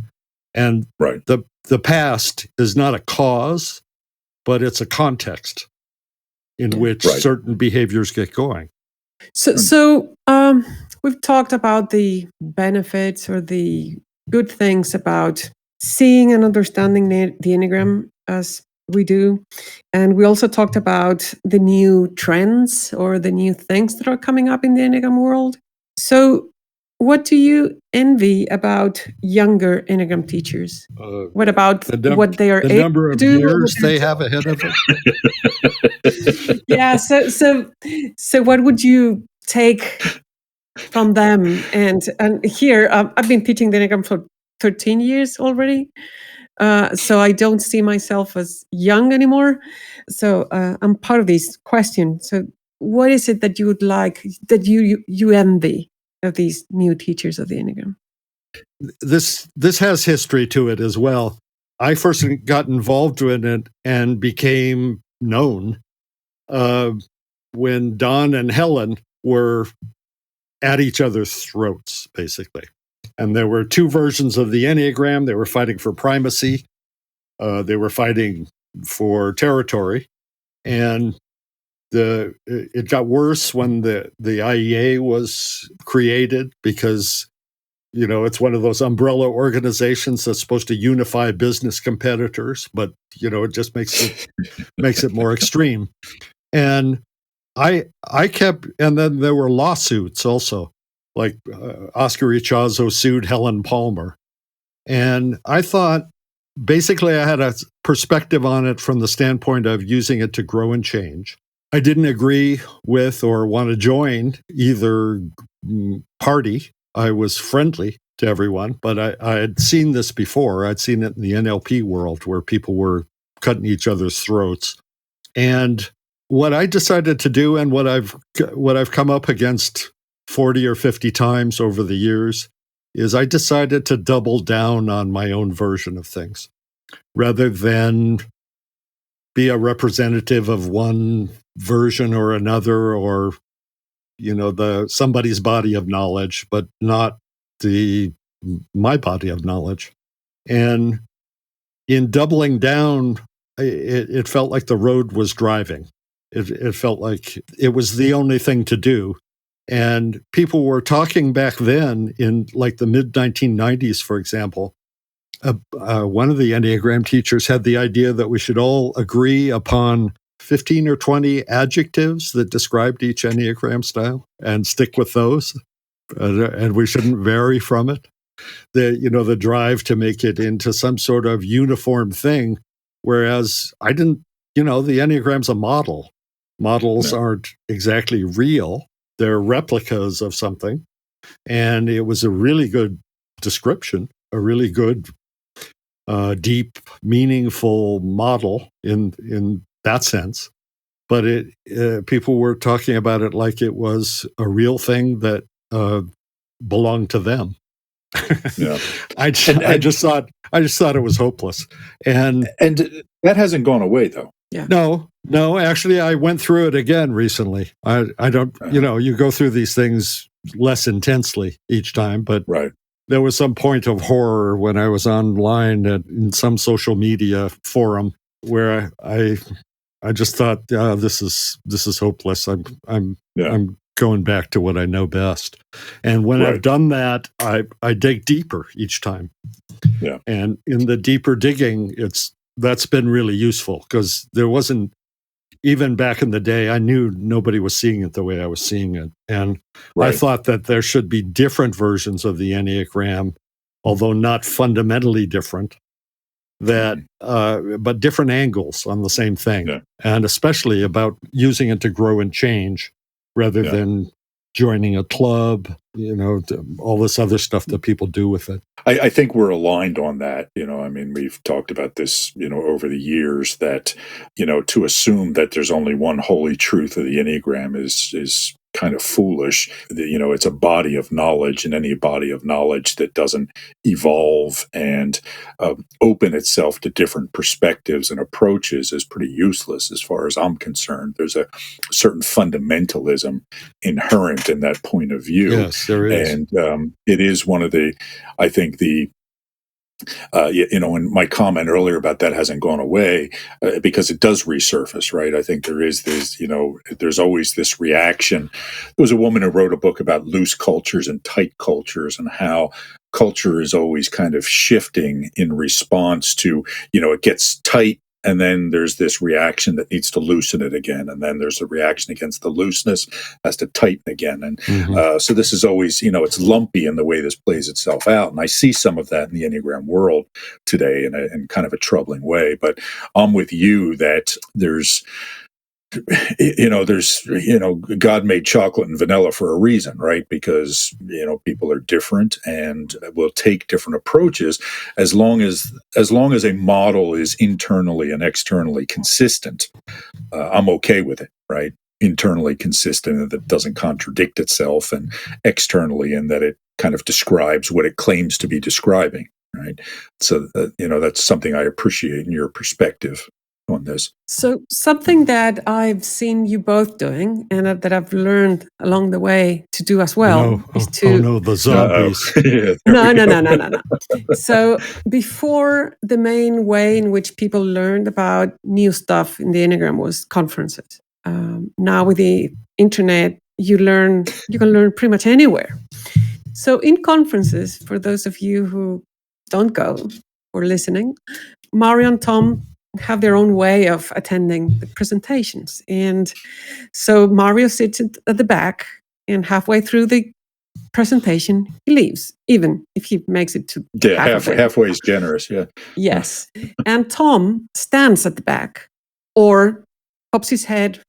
And the past is not a cause, but it's a context in which certain behaviors get going. So we've talked about the benefits or the good things about seeing and understanding the Enneagram as we do. And we also talked about the new trends or the new things that are coming up in the Enneagram world. So what do you envy about younger Enneagram teachers? What about what they are the able number to of do? years they have ahead of them? Yeah. So what would you take from them? And here, I've been teaching the Enneagram for 13 years already. So I don't see myself as young anymore. So I'm part of this question. So what is it that you would like, that you envy of these new teachers of the Enneagram? This has history to it as well. I first got involved in it and became known when Don and Helen were at each other's throats, basically. And there were two versions of the Enneagram. They were fighting for primacy. They were fighting for territory. And it got worse when the IEA was created, because it's one of those umbrella organizations that's supposed to unify business competitors, but it just makes it more extreme. And I kept, and then there were lawsuits also, like Oscar Ichazo sued Helen Palmer, and I thought basically I had a perspective on it from the standpoint of using it to grow and change. I didn't agree with or want to join either party. I was friendly to everyone, but I had seen this before. I'd seen it in the NLP world where people were cutting each other's throats. And what I decided to do, and what I've come up against 40 or 50 times over the years, is I decided to double down on my own version of things rather than be a representative of one version or another, or somebody's body of knowledge, but not my body of knowledge. And in doubling down, it felt like the road was driving. It felt like it was the only thing to do. And people were talking back then in like the mid 1990s, for example. One of the Enneagram teachers had the idea that we should all agree upon 15 or 20 adjectives that described each Enneagram style and stick with those. And we shouldn't vary from it. The drive to make it into some sort of uniform thing. Whereas I didn't, the Enneagram's a model. Models aren't exactly real. They're replicas of something. And it was a really good description, a really good, deep, meaningful model in that sense. But people were talking about it like it was a real thing that belonged to them. Yeah. I just thought it was hopeless. And that hasn't gone away, though. Yeah. No, actually, I went through it again recently. I don't, you go through these things less intensely each time, but right. There was some point of horror when I was online in some social media forum where I just thought, this is hopeless. I'm going back to what I know best. And when I've done that, I dig deeper each time. Yeah. And in the deeper digging, that's been really useful, because there wasn't, even back in the day, I knew nobody was seeing it the way I was seeing it. And I thought that there should be different versions of the Enneagram, although not fundamentally different, but different angles on the same thing. Yeah. And especially about using it to grow and change rather than joining a club, all this other stuff that people do with it. I think we're aligned on that. We've talked about this, over the years, that, to assume that there's only one holy truth of the Enneagram is kind of foolish. It's a body of knowledge, and any body of knowledge that doesn't evolve and open itself to different perspectives and approaches is pretty useless as far as I'm concerned. There's a certain fundamentalism inherent in that point of view. Yes, there is. And it is one of the, I think and my comment earlier about that hasn't gone away because it does resurface, right? I think there is this, there's always this reaction. There was a woman who wrote a book about loose cultures and tight cultures, and how culture is always kind of shifting in response to, it gets tight and then there's this reaction that needs to loosen it again, and then there's a reaction against the looseness, has to tighten again. And so this is always, it's lumpy in the way this plays itself out. And I see some of that in the Enneagram world today in kind of a troubling way. But I'm with you that there's God made chocolate and vanilla for a reason, right? Because, people are different and will take different approaches as long as a model is internally and externally consistent. I'm okay with it, right? Internally consistent and that doesn't contradict itself, and externally in that it kind of describes what it claims to be describing, right? So, that's something I appreciate in your perspective on this. So something that I've seen you both doing and that I've learned along the way to do as well is to... Oh no, the zombies. No. So before, the main way in which people learned about new stuff in the Enneagram was conferences. Now with the internet, you can learn pretty much anywhere. So in conferences, for those of you who don't go or listening, Mario and Tom have their own way of attending the presentations. And so Mario sits at the back, and halfway through the presentation, he leaves, even if he makes it to halfway is generous, yeah. Yes. And Tom stands at the back or pops his head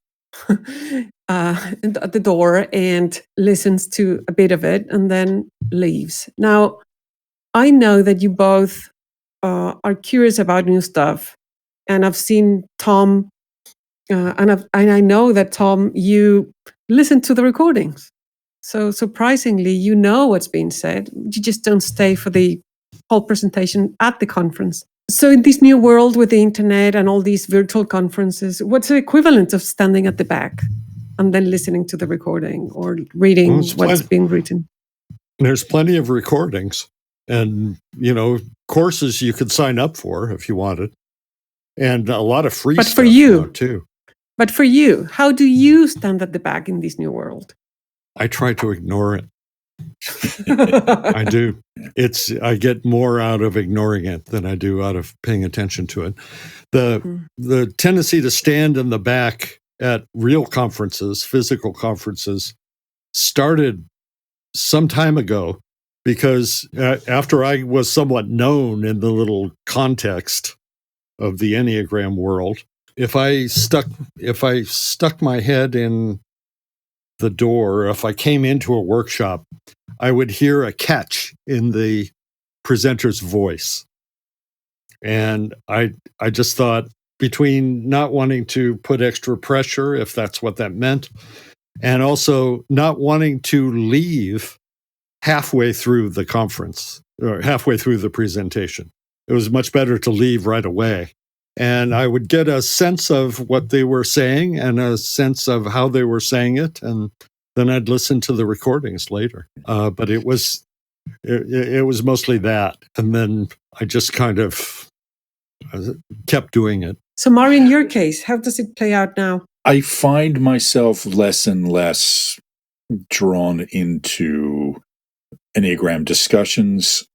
at the door and listens to a bit of it and then leaves. Now, I know that you both are curious about new stuff. And I've seen Tom, and I know that, Tom, you listen to the recordings. So surprisingly, you know what's being said. You just don't stay for the whole presentation at the conference. So in this new world with the internet and all these virtual conferences, what's the equivalent of standing at the back and then listening to the recording or reading what's being written? There's plenty of recordings and, courses you could sign up for if you wanted. And a lot of free stuff for you, now, too. But for you, how do you stand at the back in this new world? I try to ignore it. I do. I get more out of ignoring it than I do out of paying attention to it. The tendency to stand in the back at real conferences, physical conferences, started some time ago because after I was somewhat known in the little context of the Enneagram world, if I stuck my head in the door, if I came into a workshop, I would hear a catch in the presenter's voice. And I just thought, between not wanting to put extra pressure, if that's what that meant, and also not wanting to leave halfway through the conference or halfway through the presentation, it was much better to leave right away. And I would get a sense of what they were saying and a sense of how they were saying it. And then I'd listen to the recordings later. But it was mostly that. And then I just kind of kept doing it. So, Mario, in your case, how does it play out now? I find myself less and less drawn into Enneagram discussions,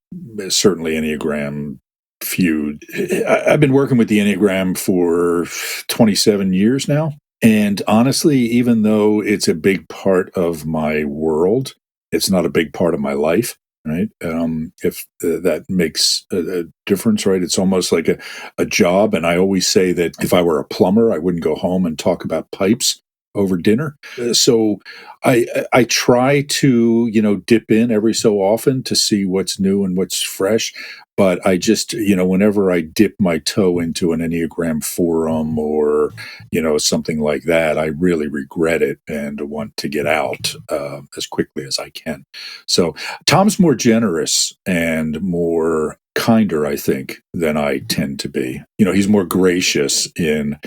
certainly Enneagram feud. I've been working with the Enneagram for 27 years now. And honestly, even though it's a big part of my world, it's not a big part of my life, right? If that makes a difference, right? It's almost like a job. And I always say that if I were a plumber, I wouldn't go home and talk about pipes over dinner. So I try to, dip in every so often to see what's new and what's fresh. But I just, whenever I dip my toe into an Enneagram forum or, something like that, I really regret it and want to get out as quickly as I can. So Tom's more generous and more kinder, I think, than I tend to be. He's more gracious in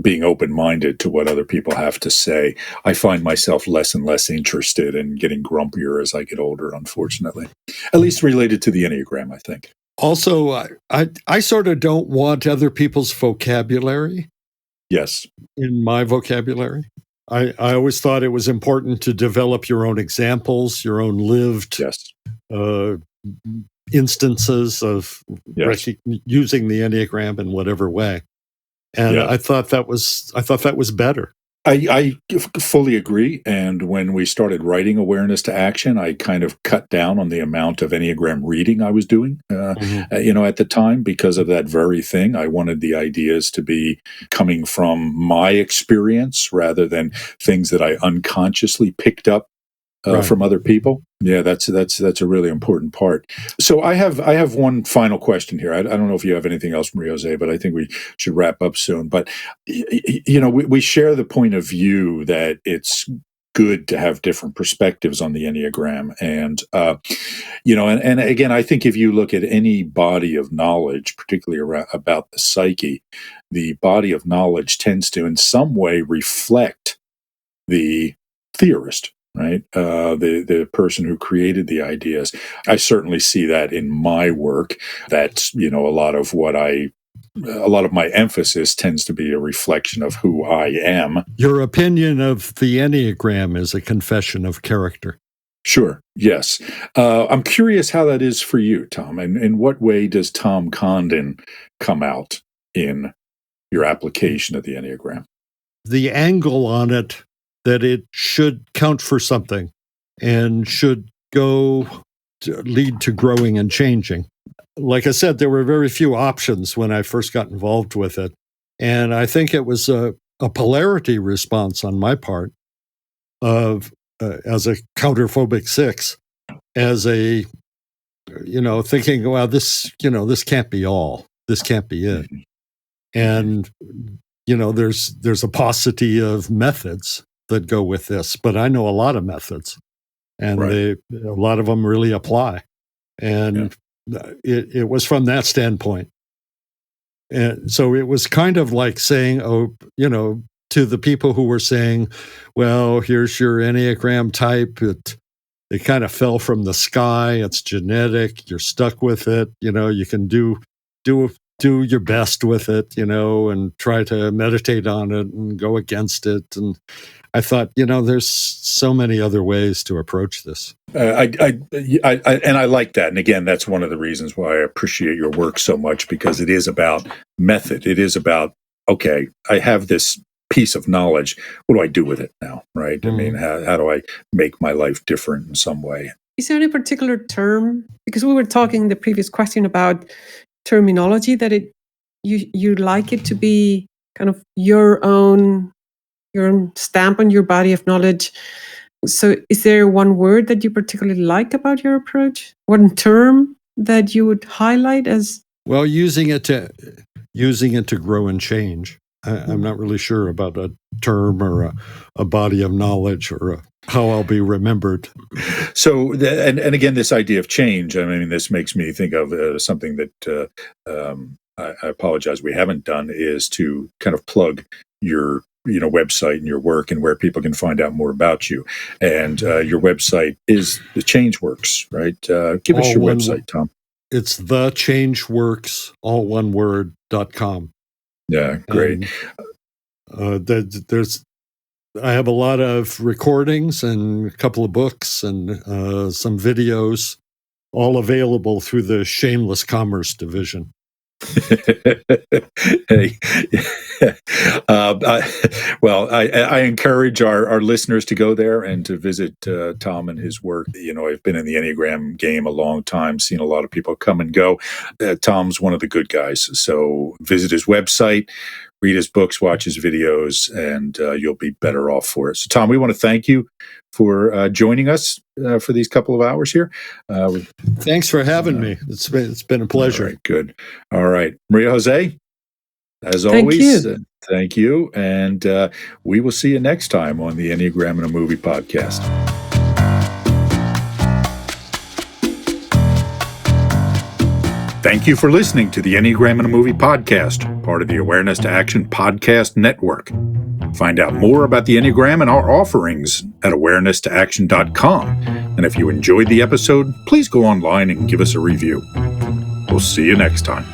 being open-minded to what other people have to say. I find myself less and less interested in getting grumpier as I get older, unfortunately, at least related to the Enneagram, I think. Also, I sort of don't want other people's vocabulary. Yes. In my vocabulary. I always thought it was important to develop your own examples, your own lived instances of using the Enneagram in whatever way. And I thought that was better. I fully agree. And when we started writing Awareness to Action, I kind of cut down on the amount of Enneagram reading I was doing, at the time, because of that very thing. I wanted the ideas to be coming from my experience rather than things that I unconsciously picked up from other people. Yeah, that's a really important part. So I have one final question here. I don't know if you have anything else, Maria Jose, but I think we should wrap up soon. But we share the point of view that it's good to have different perspectives on the Enneagram, and and again, I think if you look at any body of knowledge, particularly about the psyche, the body of knowledge tends to, in some way, reflect the theorist. Right, the person who created the ideas. I certainly see that in my work. That's a lot of my emphasis tends to be a reflection of who I am. Your opinion of the Enneagram is a confession of character. Sure. Yes. I'm curious how that is for you, Tom. And in what way does Tom Condon come out in your application of the Enneagram? The angle on it, that it should count for something and should lead to growing and changing. Like I said, there were very few options when I first got involved with it. And I think it was a polarity response on my part of, as a counterphobic 6, as a, thinking, well, this can't be all. This can't be it. And, there's a paucity of methods that go with this, but I know a lot of methods, and a lot of them really apply. And it was from that standpoint. And so it was kind of like saying, to the people who were saying, well, here's your Enneagram type. It kind of fell from the sky. It's genetic. You're stuck with it. You can do your best with it, and try to meditate on it and go against it. And I thought, there's so many other ways to approach this. I like that. And again, that's one of the reasons why I appreciate your work so much, because it is about method. It is about, okay, I have this piece of knowledge. What do I do with it now? Right. I mean, how do I make my life different in some way? Is there any particular term? Because we were talking in the previous question about terminology, that you like it to be kind of your own stamp on your body of knowledge. So is there one word that you particularly like about your approach? One term that you would highlight as? Well, using it to grow and change. I'm not really sure about a term or a body of knowledge or how I'll be remembered. So, and again, this idea of change, I mean, this makes me think of something that I apologize we haven't done, is to kind of plug your website and your work and where people can find out more about you. And your website is The Changeworks, right? Give us your website, Tom. It's thechangeworks, all one word, .com. Yeah, great. And, I have a lot of recordings and a couple of books and some videos, all available through the Shameless Commerce division. Hey, I encourage our listeners to go there and to visit Tom and his work. I've been in the Enneagram game a long time, seen a lot of people come and go. Tom's one of the good guys. So visit his website, read his books, watch his videos, and you'll be better off for it. So, Tom, we want to thank you for joining us for these couple of hours here. Thanks for having me. It's been a pleasure. All right, good. All right. Maria Jose, as always, thank you. And we will see you next time on the Enneagram in a Movie podcast. Thank you for listening to the Enneagram in a Movie podcast, part of the Awareness to Action podcast network. Find out more about the Enneagram and our offerings at awareness-to-action.com. And if you enjoyed the episode, please go online and give us a review. We'll see you next time.